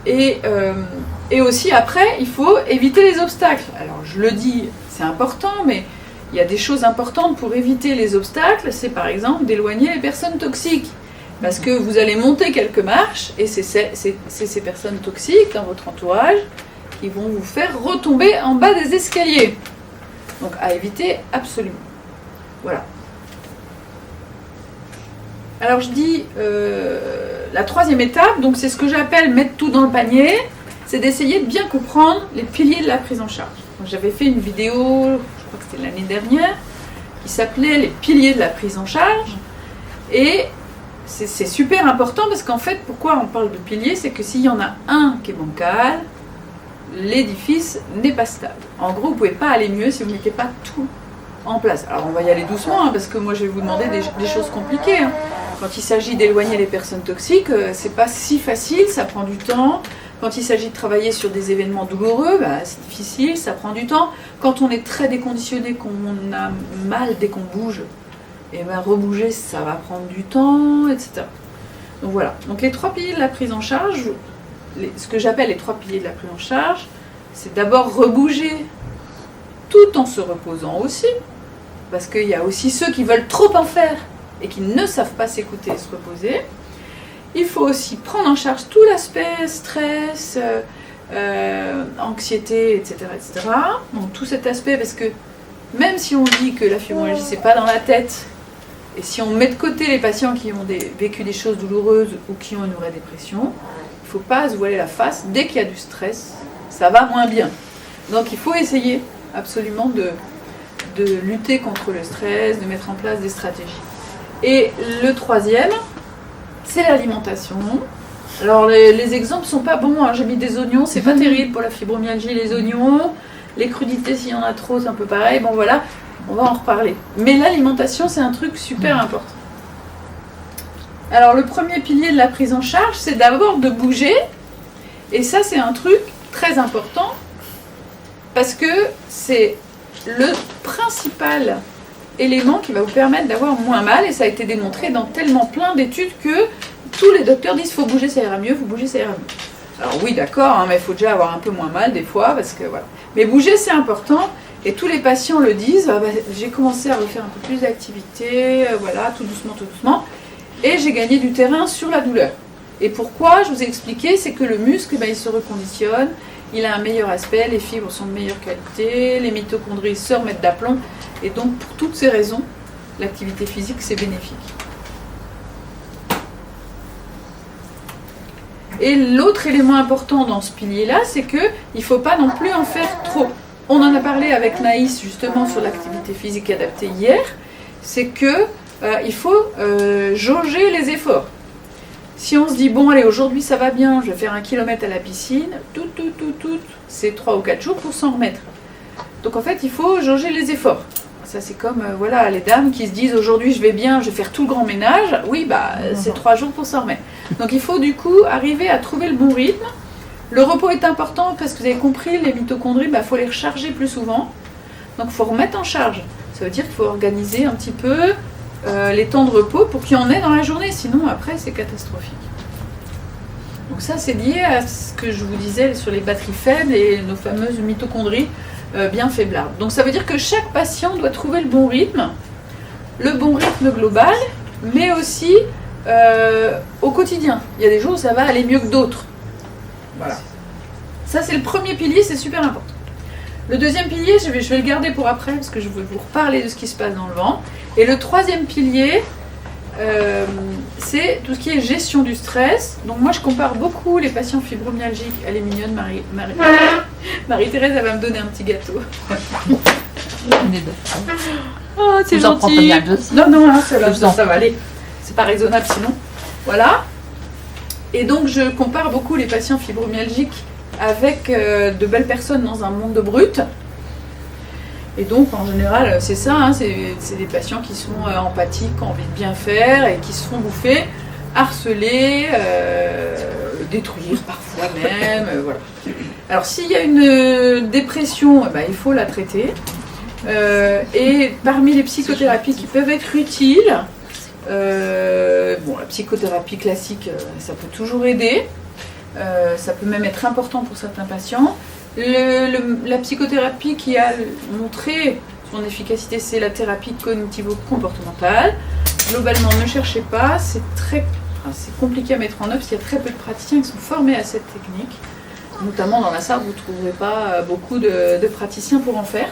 Et aussi, après, il faut éviter les obstacles. Alors, je le dis, c'est important, mais il y a des choses importantes pour éviter les obstacles. C'est par exemple d'éloigner les personnes toxiques. Parce que vous allez monter quelques marches et c'est ces personnes toxiques dans votre entourage qui vont vous faire retomber en bas des escaliers. Donc à éviter absolument. Voilà. Alors je dis la troisième étape, donc c'est ce que j'appelle mettre tout dans le panier, c'est d'essayer de bien comprendre les piliers de la prise en charge. J'avais fait une vidéo, je crois que c'était l'année dernière, qui s'appelait les piliers de la prise en charge. Et c'est super important parce qu'en fait, pourquoi on parle de piliers, c'est que s'il y en a un qui est bancal, l'édifice n'est pas stable. En gros, vous ne pouvez pas aller mieux si vous ne mettez pas tout en place. Alors on va y aller doucement, hein, parce que moi je vais vous demander des choses compliquées. Hein. Quand il s'agit d'éloigner les personnes toxiques, c'est pas si facile, ça prend du temps. Quand il s'agit de travailler sur des événements douloureux, bah, c'est difficile, ça prend du temps. Quand on est très déconditionné, qu'on a mal dès qu'on bouge, et ben rebouger, ça va prendre du temps, etc. Donc voilà. Donc les trois piliers de la prise en charge, ce que j'appelle les trois piliers de la prise en charge, c'est d'abord rebouger tout en se reposant aussi, parce qu'il y a aussi ceux qui veulent trop en faire et qui ne savent pas s'écouter et se reposer. Il faut aussi prendre en charge tout l'aspect stress, anxiété, etc., etc. Donc tout cet aspect, parce que même si on dit que la fibromyalgie c'est pas dans la tête, et si on met de côté les patients qui ont vécu des choses douloureuses ou qui ont une vraie dépression, il ne faut pas se voiler la face. Dès qu'il y a du stress, ça va moins bien. Donc il faut essayer absolument de lutter contre le stress, de mettre en place des stratégies. Et le troisième, c'est l'alimentation. Alors les exemples sont pas bons, hein. J'ai mis des oignons, c'est pas terrible pour la fibromyalgie, les oignons. Les crudités, s'il y en a trop, c'est un peu pareil. Bon voilà, on va en reparler. Mais l'alimentation, c'est un truc super important. Alors le premier pilier de la prise en charge, c'est d'abord de bouger. Et ça, c'est un truc très important parce que c'est le principal élément qui va vous permettre d'avoir moins mal. Et ça a été démontré dans tellement plein d'études que tous les docteurs disent faut bouger, ça ira mieux, faut bouger, ça ira mieux. Alors oui, d'accord, hein, mais il faut déjà avoir un peu moins mal des fois parce que voilà. Mais bouger, c'est important. Et tous les patients le disent, ah bah, j'ai commencé à refaire un peu plus d'activité, voilà, tout doucement, et j'ai gagné du terrain sur la douleur. Et pourquoi, je vous ai expliqué, c'est que le muscle, il se reconditionne, il a un meilleur aspect, les fibres sont de meilleure qualité, les mitochondries se remettent d'aplomb, et donc pour toutes ces raisons, l'activité physique, c'est bénéfique. Et l'autre élément important dans ce pilier-là, c'est qu'il ne faut pas non plus en faire trop. On en a parlé avec Naïs justement sur l'activité physique adaptée hier, c'est que il faut jauger les efforts. Si on se dit, bon allez, aujourd'hui ça va bien, je vais faire 1 kilomètre à la piscine, c'est 3 ou 4 jours pour s'en remettre. Donc en fait, il faut jauger les efforts. Ça c'est comme voilà, les dames qui se disent, aujourd'hui je vais bien, je vais faire tout le grand ménage, oui, c'est 3 jours pour s'en remettre. Donc il faut du coup arriver à trouver le bon rythme. Le repos est important parce que vous avez compris, les mitochondries, il faut les recharger plus souvent. Donc il faut remettre en charge. Ça veut dire qu'il faut organiser un petit peu les temps de repos pour qu'il y en ait dans la journée, sinon après c'est catastrophique. Donc ça c'est lié à ce que je vous disais sur les batteries faibles et nos fameuses mitochondries bien faiblardes. Donc ça veut dire que chaque patient doit trouver le bon rythme global, mais aussi au quotidien. Il y a des jours où ça va aller mieux que d'autres. Voilà. Ça c'est le premier pilier, c'est super important. Le deuxième pilier, je vais le garder pour après parce que je vais vous reparler de ce qui se passe dans le ventre. Et le troisième pilier, c'est tout ce qui est gestion du stress. Donc moi je compare beaucoup les patients fibromyalgiques. Elle est mignonne, Marie-Thérèse, elle va me donner un petit gâteau. Oh, c'est gentil. Non, ça va aller. C'est pas raisonnable sinon. Voilà. Et donc je compare beaucoup les patients fibromyalgiques avec de belles personnes dans un monde de brutes. Et donc en général c'est ça, hein, c'est des patients qui sont empathiques, qui ont envie de bien faire et qui se font bouffer, harceler, détruire parfois même, voilà. Alors s'il y a une dépression, il faut la traiter. Et parmi les psychothérapies qui peuvent être utiles, la psychothérapie classique, ça peut toujours aider. Ça peut même être important pour certains patients. La psychothérapie qui a montré son efficacité, c'est la thérapie cognitivo-comportementale. Globalement, ne cherchez pas, c'est compliqué à mettre en œuvre parce qu'il y a très peu de praticiens qui sont formés à cette technique. Notamment dans la Sarthe, vous ne trouverez pas beaucoup de praticiens pour en faire.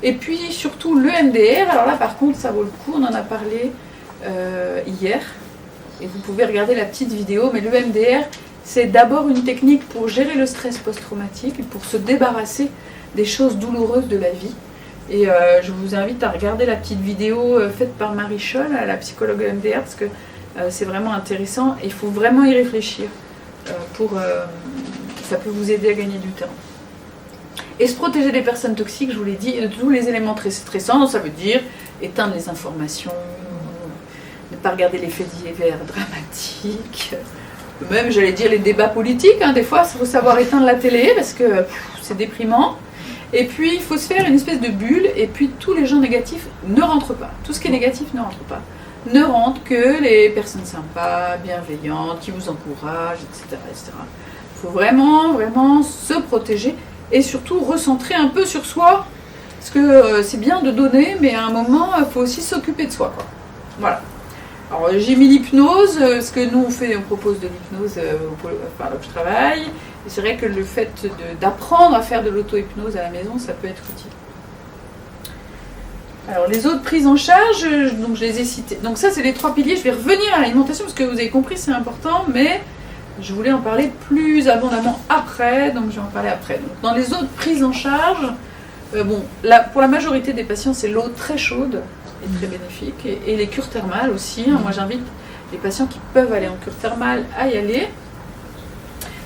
Et puis surtout le MDR, alors là par contre ça vaut le coup, on en a parlé hier. Et vous pouvez regarder la petite vidéo, mais le MDR, c'est d'abord une technique pour gérer le stress post-traumatique, pour se débarrasser des choses douloureuses de la vie. Et je vous invite à regarder la petite vidéo faite par Marie Scholl, la psychologue MDR, parce que c'est vraiment intéressant et il faut vraiment y réfléchir. Ça peut vous aider à gagner du temps. Et se protéger des personnes toxiques, je vous l'ai dit, et de tous les éléments très stressants, ça veut dire éteindre les informations, ne pas regarder les faits divers dramatiques, même j'allais dire les débats politiques, hein, des fois il faut savoir éteindre la télé parce que c'est déprimant. Et puis il faut se faire une espèce de bulle, et puis tous les gens négatifs ne rentrent pas. Tout ce qui est négatif ne rentre pas. Ne rentrent que les personnes sympas, bienveillantes, qui vous encouragent, etc. etc. Il faut vraiment, vraiment se protéger et surtout recentrer un peu sur soi. Parce que c'est bien de donner, mais à un moment, il faut aussi s'occuper de soi, quoi. Voilà. Alors j'ai mis l'hypnose, ce que nous on propose de l'hypnose là où je travaille. Et c'est vrai que le fait d'apprendre à faire de l'auto-hypnose à la maison, ça peut être utile. Alors les autres prises en charge, donc je les ai citées. Donc ça c'est les 3 piliers, je vais revenir à l'alimentation parce que vous avez compris c'est important, mais je voulais en parler plus abondamment après, donc je vais en parler après. Donc, dans les autres prises en charge, pour la majorité des patients c'est l'eau très chaude, est très bénéfique, et les cures thermales aussi. Moi j'invite les patients qui peuvent aller en cure thermale à y aller.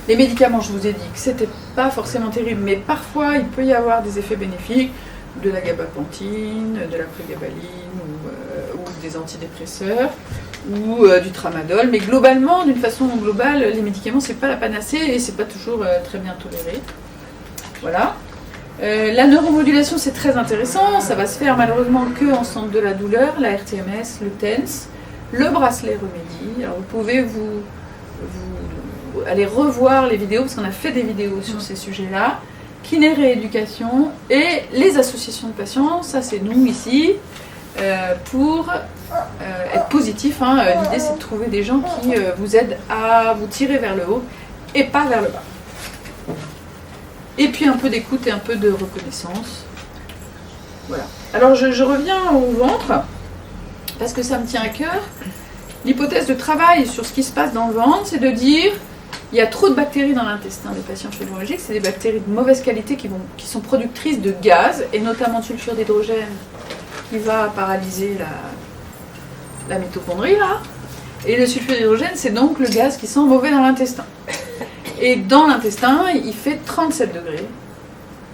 Les médicaments, je vous ai dit que c'était pas forcément terrible, mais parfois il peut y avoir des effets bénéfiques, de la gabapentine, de la prégabaline ou des antidépresseurs ou du tramadol. Mais globalement, d'une façon globale, les médicaments c'est pas la panacée et c'est pas toujours très bien toléré. Voilà. La neuromodulation c'est très intéressant, ça va se faire malheureusement que en centre de la douleur, la RTMS, le TENS, le bracelet Remédie. Alors vous pouvez vous aller revoir les vidéos parce qu'on a fait des vidéos sur ces sujets-là, kiné rééducation et les associations de patients, ça c'est nous ici, pour être positif. L'idée c'est de trouver des gens qui vous aident à vous tirer vers le haut et pas vers le bas. Et puis un peu d'écoute et un peu de reconnaissance. Voilà. Alors je reviens au ventre. parce que ça me tient à cœur. L'hypothèse de travail sur ce qui se passe dans le ventre, c'est de dire il y a trop de bactéries dans l'intestin des patients fibromyalgiques, c'est des bactéries de mauvaise qualité qui sont productrices de gaz, et notamment de sulfure d'hydrogène, qui va paralyser la mitochondrie, là. Et le sulfure d'hydrogène, c'est donc le gaz qui sent mauvais dans l'intestin. Et dans l'intestin, il fait 37 degrés.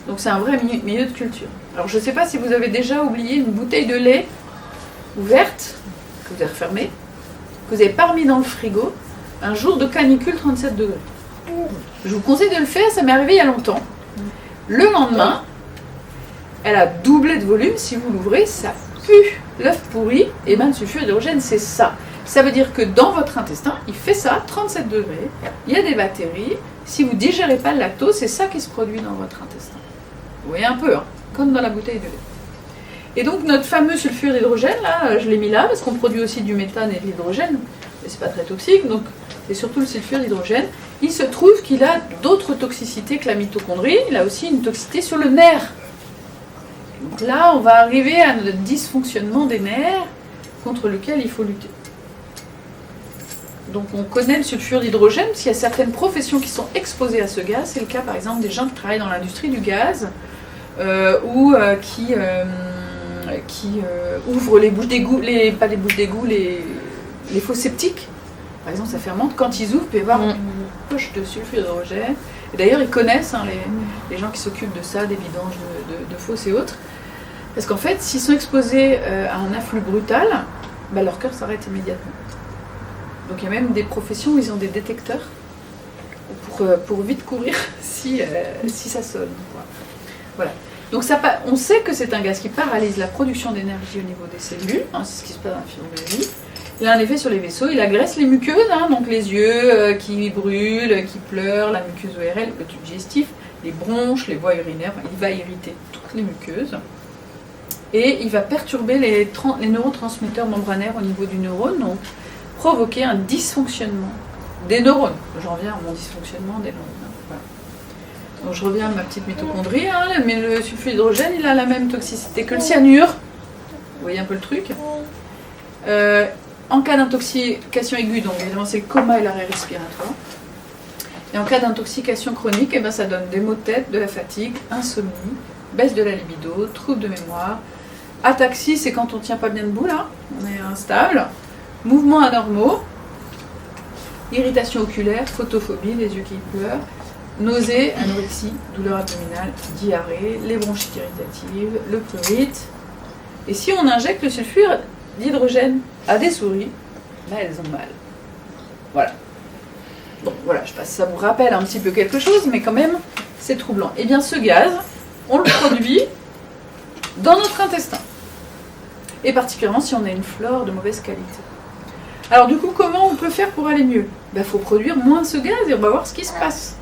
Donc c'est un vrai milieu de culture. Alors je ne sais pas si vous avez déjà oublié une bouteille de lait ouverte, que vous avez refermée, que vous n'avez pas remis dans le frigo, un jour de canicule 37 degrés. Je vous conseille de le faire, ça m'est arrivé il y a longtemps. Le lendemain, elle a doublé de volume, si vous l'ouvrez, ça pue l'œuf pourri, et bien le sulfure d'hydrogène, c'est ça. Ça veut dire que dans votre intestin, il fait ça, 37 degrés, il y a des bactéries, si vous ne digérez pas le lactose, c'est ça qui se produit dans votre intestin. Vous voyez un peu, hein, comme dans la bouteille de lait. Et donc notre fameux sulfure d'hydrogène, là, je l'ai mis là, parce qu'on produit aussi du méthane et de l'hydrogène, mais c'est pas très toxique, donc c'est surtout le sulfure d'hydrogène. Il se trouve qu'il a d'autres toxicités que la mitochondrie, il a aussi une toxicité sur le nerf. Donc là, on va arriver à notre dysfonctionnement des nerfs contre lequel il faut lutter. Donc on connaît le sulfure d'hydrogène, parce qu'il y a certaines professions qui sont exposées à ce gaz. C'est le cas par exemple des gens qui travaillent dans l'industrie du gaz, ou qui ouvrent les bouches d'égout, pas les bouches d'égout, les fosses septiques. Par exemple, ça fermente. Quand ils ouvrent, il peut y avoir une poche de sulfure d'hydrogène. Et d'ailleurs, ils connaissent les gens qui s'occupent de ça, des vidanges de fosses et autres. Parce qu'en fait, s'ils sont exposés à un afflux brutal, bah, leur cœur s'arrête immédiatement. Donc il y a même des professions où ils ont des détecteurs pour vite courir si ça sonne. Voilà. Donc on sait que c'est un gaz qui paralyse la production d'énergie au niveau des cellules, hein, c'est ce qui se passe dans la fibromyalgie. Il a un effet sur les vaisseaux, il agresse les muqueuses, hein, donc les yeux qui brûlent, qui pleurent, la muqueuse ORL, le tube digestif, les bronches, les voies urinaires, il va irriter toutes les muqueuses. Et il va perturber les neurotransmetteurs membranaires au niveau du neurone, donc provoquer un dysfonctionnement des neurones. J'en reviens à mon dysfonctionnement des neurones. Voilà. Donc je reviens à ma petite mitochondrie, hein, mais le sulfure d'hydrogène, il a la même toxicité que le cyanure. Vous voyez un peu le truc. En cas d'intoxication aiguë, donc évidemment c'est le coma et l'arrêt respiratoire. Et en cas d'intoxication chronique, eh ben, ça donne des maux de tête, de la fatigue, insomnie, baisse de la libido, troubles de mémoire. Ataxie, c'est quand on ne tient pas bien debout, là, on est instable. Mouvements anormaux, irritation oculaire, photophobie, les yeux qui pleurent, nausées, anorexie, douleur abdominale, diarrhée, les bronchites irritatives, le prurite. Et si on injecte le sulfure d'hydrogène à des souris, là elles ont mal. Voilà. Bon, voilà, je sais pas si ça vous rappelle un petit peu quelque chose, mais quand même, c'est troublant. Et bien ce gaz, on le produit dans notre intestin. Et particulièrement si on a une flore de mauvaise qualité. Alors du coup, comment on peut faire pour aller mieux ? Il faut produire moins ce gaz et on va voir ce qui se passe.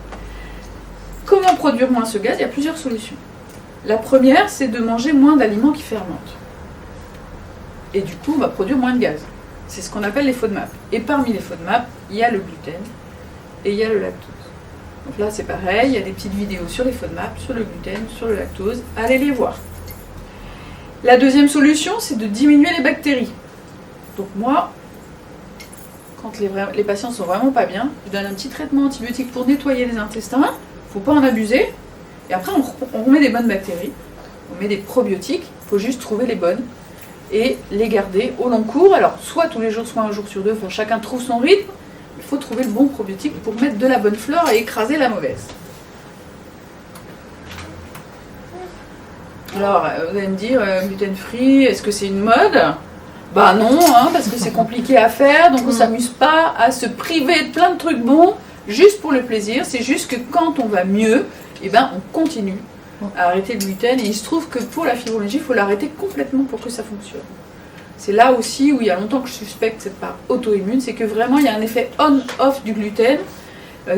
Comment produire moins ce gaz ? Il y a plusieurs solutions. La première, c'est de manger moins d'aliments qui fermentent. Et du coup, on va produire moins de gaz. C'est ce qu'on appelle les FODMAP. Et parmi les FODMAP, il y a le gluten et il y a le lactose. Donc là, c'est pareil, il y a des petites vidéos sur les FODMAP, sur le gluten, sur le lactose. Allez les voir. La deuxième solution, c'est de diminuer les bactéries. Donc moi, quand les patients sont vraiment pas bien, je donne un petit traitement antibiotique pour nettoyer les intestins. Il ne faut pas en abuser. Et après, on remet des bonnes bactéries. On met des probiotiques. Il faut juste trouver les bonnes et les garder au long cours. Alors, soit tous les jours, soit un jour sur deux. Enfin, chacun trouve son rythme. Il faut trouver le bon probiotique pour mettre de la bonne flore et écraser la mauvaise. Alors, vous allez me dire, gluten free, est-ce que c'est une mode ? Bah non, hein, parce que c'est compliqué à faire, donc on ne s'amuse pas à se priver de plein de trucs bons, juste pour le plaisir. C'est juste que quand on va mieux, eh ben, on continue à arrêter le gluten. Et il se trouve que pour la fibromyalgie, il faut l'arrêter complètement pour que ça fonctionne. C'est là aussi où il y a longtemps que je suspecte cette part auto-immune, c'est que vraiment il y a un effet on-off du gluten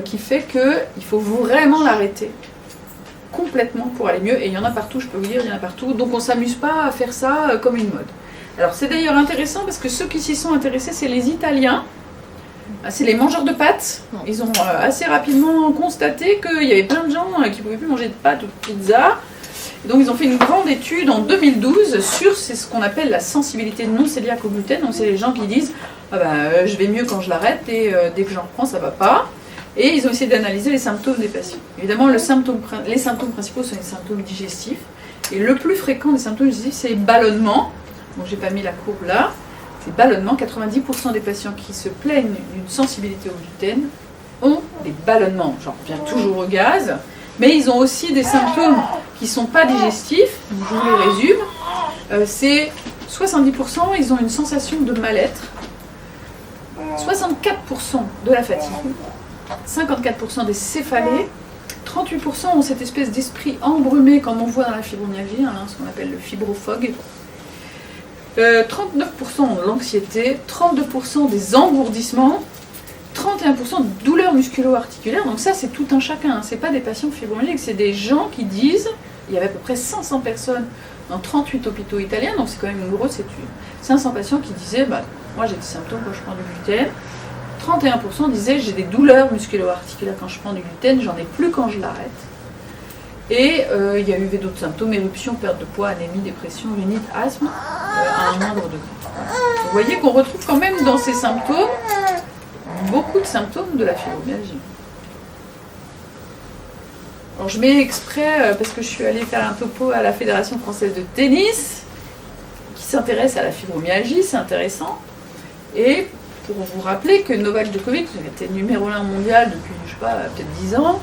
qui fait qu'il faut vraiment l'arrêter complètement pour aller mieux. Et il y en a partout, je peux vous dire, il y en a partout. Donc on ne s'amuse pas à faire ça comme une mode. Alors c'est d'ailleurs intéressant parce que ceux qui s'y sont intéressés, c'est les Italiens. C'est les mangeurs de pâtes. Ils ont assez rapidement constaté qu'il y avait plein de gens qui ne pouvaient plus manger de pâtes ou de pizza. Donc ils ont fait une grande étude en 2012 sur ce qu'on appelle la sensibilité non cœliaque au gluten. Donc c'est les gens qui disent ah ben, je vais mieux quand je l'arrête et dès que j'en reprends ça va pas. Et ils ont essayé d'analyser les symptômes des patients. Évidemment les symptômes principaux sont les symptômes digestifs. Et le plus fréquent des symptômes digestifs c'est ballonnement. Donc j'ai pas mis la courbe là. C'est ballonnement. 90% des patients qui se plaignent d'une sensibilité au gluten ont des ballonnements. J'en reviens toujours au gaz. Mais ils ont aussi des symptômes qui ne sont pas digestifs, je vous les résume. C'est 70%, ils ont une sensation de mal-être, 64% de la fatigue, 54% des céphalées, 38% ont cette espèce d'esprit embrumé comme on voit dans la fibromyalgie, ce qu'on appelle le fibrophog. 39% ont de l'anxiété, 32% des engourdissements, 31% de douleurs musculo-articulaires, donc ça c'est tout un chacun, c'est pas des patients fibromyalgiques, c'est des gens qui disent, il y avait à peu près 500 personnes dans 38 hôpitaux italiens, donc c'est quand même une grosse étude, 500 patients qui disaient, moi j'ai des symptômes quand je prends du gluten, 31% disaient j'ai des douleurs musculo-articulaires quand je prends du gluten, j'en ai plus quand je l'arrête, et il y a eu d'autres symptômes, éruption, perte de poids, anémie, dépression, rhinite, asthme, à un moindre degré. Vous voyez qu'on retrouve quand même dans ces symptômes beaucoup de symptômes de la fibromyalgie. Alors je mets exprès, parce que je suis allée faire un topo à la Fédération française de tennis, qui s'intéresse à la fibromyalgie, c'est intéressant. Et pour vous rappeler que Novak Djokovic, qui était numéro 1 mondial depuis, je sais pas, peut-être 10 ans,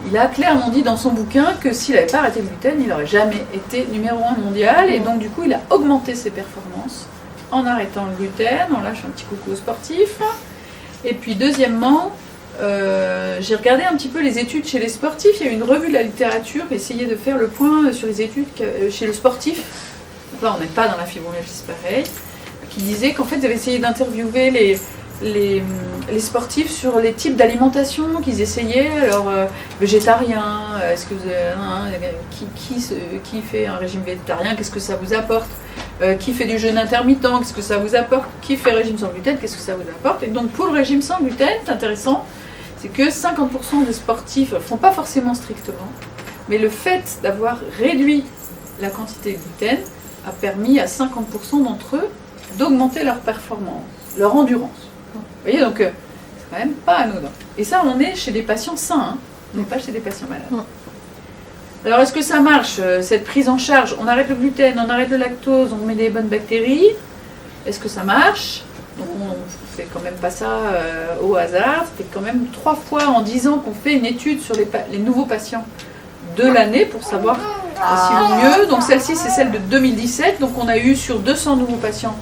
il a clairement dit dans son bouquin que s'il n'avait pas arrêté le gluten, il n'aurait jamais été numéro 1 mondial. Et donc du coup, il a augmenté ses performances en arrêtant le gluten. On lâche un petit coucou aux sportifs. Et puis deuxièmement, j'ai regardé un petit peu les études chez les sportifs. Il y a eu une revue de la littérature, essayer de faire le point sur les études chez le sportif. Donc là, on n'est pas dans la fibromyalgie, c'est pareil. Qui disait qu'en fait, ils avaient essayé d'interviewer les sportifs sur les types d'alimentation qu'ils essayaient. Alors, végétarien, est-ce que qui fait un régime végétarien, qu'est-ce que ça vous apporte? Qui fait du jeûne intermittent, qu'est-ce que ça vous apporte? Qui fait régime sans gluten, qu'est-ce que ça vous apporte? Et donc pour le régime sans gluten, c'est intéressant, c'est que 50% des sportifs ne font pas forcément strictement, mais le fait d'avoir réduit la quantité de gluten a permis à 50% d'entre eux d'augmenter leur performance, leur endurance. Vous voyez, donc c'est quand même pas anodin. Et ça, on est chez des patients sains, on n'est pas chez des patients malades. Alors, est-ce que ça marche, cette prise en charge? On arrête le gluten, on arrête le lactose, on met des bonnes bactéries. Est-ce que ça marche? Donc, on ne fait quand même pas ça au hasard. C'était quand même 3 fois en 10 ans qu'on fait une étude sur les nouveaux patients de l'année pour savoir s'ils vont mieux. Donc, celle-ci, c'est celle de 2017. Donc, on a eu sur 200 nouveaux patients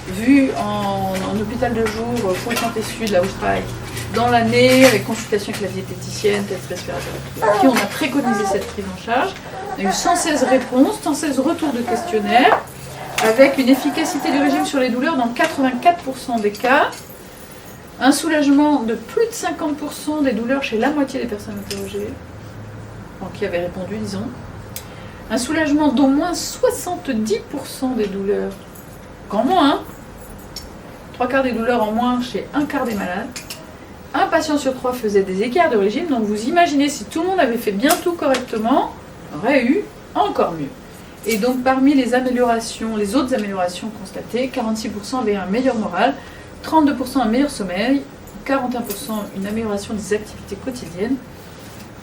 vus en hôpital de jour, Pôle Santé Sud, là où je travaille, dans l'année, avec consultation avec la diététicienne, test respiratoire, qui on a préconisé cette prise en charge. On a eu 116 réponses, 116 retours de questionnaires, avec une efficacité du régime sur les douleurs dans 84% des cas, un soulagement de plus de 50% des douleurs chez la moitié des personnes interrogées, qui avaient répondu, disons, un soulagement d'au moins 70% des douleurs, qu'en moins, 3/4 des douleurs en moins chez un quart des malades. Un patient sur 3 faisait des écarts de régime, donc vous imaginez si tout le monde avait fait bien tout correctement, on aurait eu encore mieux. Et donc parmi les améliorations, les autres améliorations constatées, 46% avaient un meilleur moral, 32% un meilleur sommeil, 41% une amélioration des activités quotidiennes,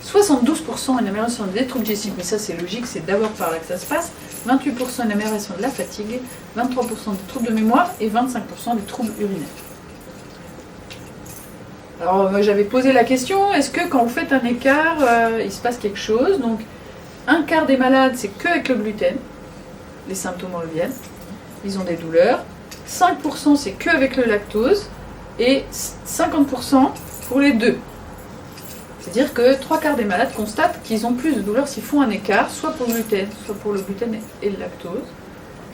72% une amélioration des troubles digestifs, mais ça c'est logique, c'est d'abord par là que ça se passe, 28% une amélioration de la fatigue, 23% des troubles de mémoire et 25% des troubles urinaires. Alors j'avais posé la question, est-ce que quand vous faites un écart, il se passe quelque chose? Donc un quart des malades, c'est que avec le gluten, les symptômes reviennent, ils ont des douleurs, 5% c'est que avec le lactose, et 50% pour les deux. C'est-à-dire que 3/4 des malades constatent qu'ils ont plus de douleurs s'ils font un écart, soit pour le gluten, soit pour le gluten et le lactose.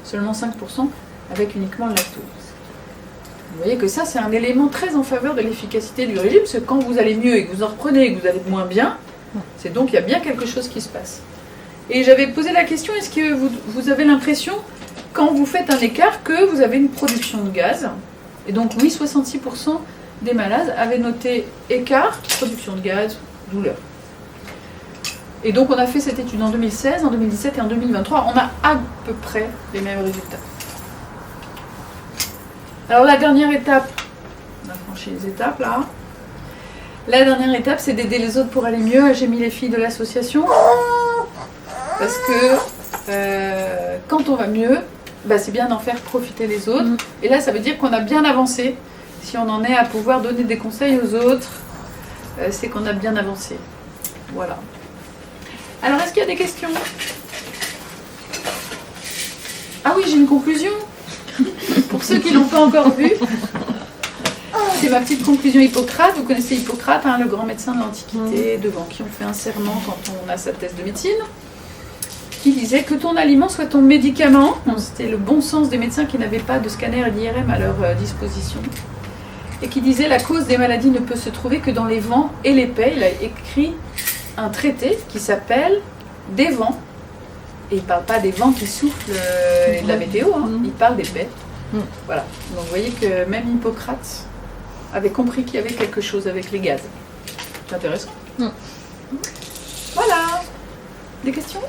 Seulement 5% avec uniquement le lactose. Vous voyez que ça, c'est un élément très en faveur de l'efficacité du régime, parce que quand vous allez mieux et que vous en reprenez et que vous allez moins bien, c'est donc il y a bien quelque chose qui se passe. Et j'avais posé la question, est-ce que vous avez l'impression, quand vous faites un écart, que vous avez une production de gaz? Et donc oui, 66% des malades avaient noté écart, production de gaz, douleur. Et donc on a fait cette étude en 2016, en 2017 et en 2023. On a à peu près les mêmes résultats. Alors la dernière étape, on a franchi les étapes là. La dernière étape, c'est d'aider les autres pour aller mieux. J'ai mis les filles de l'association. Parce que quand on va mieux, c'est bien d'en faire profiter les autres. Et là, ça veut dire qu'on a bien avancé. Si on en est à pouvoir donner des conseils aux autres, c'est qu'on a bien avancé. Voilà. Alors, est-ce qu'il y a des questions? Ah oui, j'ai une conclusion. Pour ceux qui ne l'ont pas encore vue, c'est ma petite conclusion Hippocrate. Vous connaissez Hippocrate, le grand médecin de l'Antiquité, devant qui on fait un serment quand on a sa thèse de médecine, qui disait que ton aliment soit ton médicament. C'était le bon sens des médecins qui n'avaient pas de scanner et d'IRM à leur disposition. Et qui disait la cause des maladies ne peut se trouver que dans les vents et les paix. Il a écrit un traité qui s'appelle Des vents. Et il ne parle pas des vents qui soufflent et de la météo, il parle des paix. Voilà. Donc vous voyez que même Hippocrate avait compris qu'il y avait quelque chose avec les gaz. C'est intéressant. Voilà. Des questions ?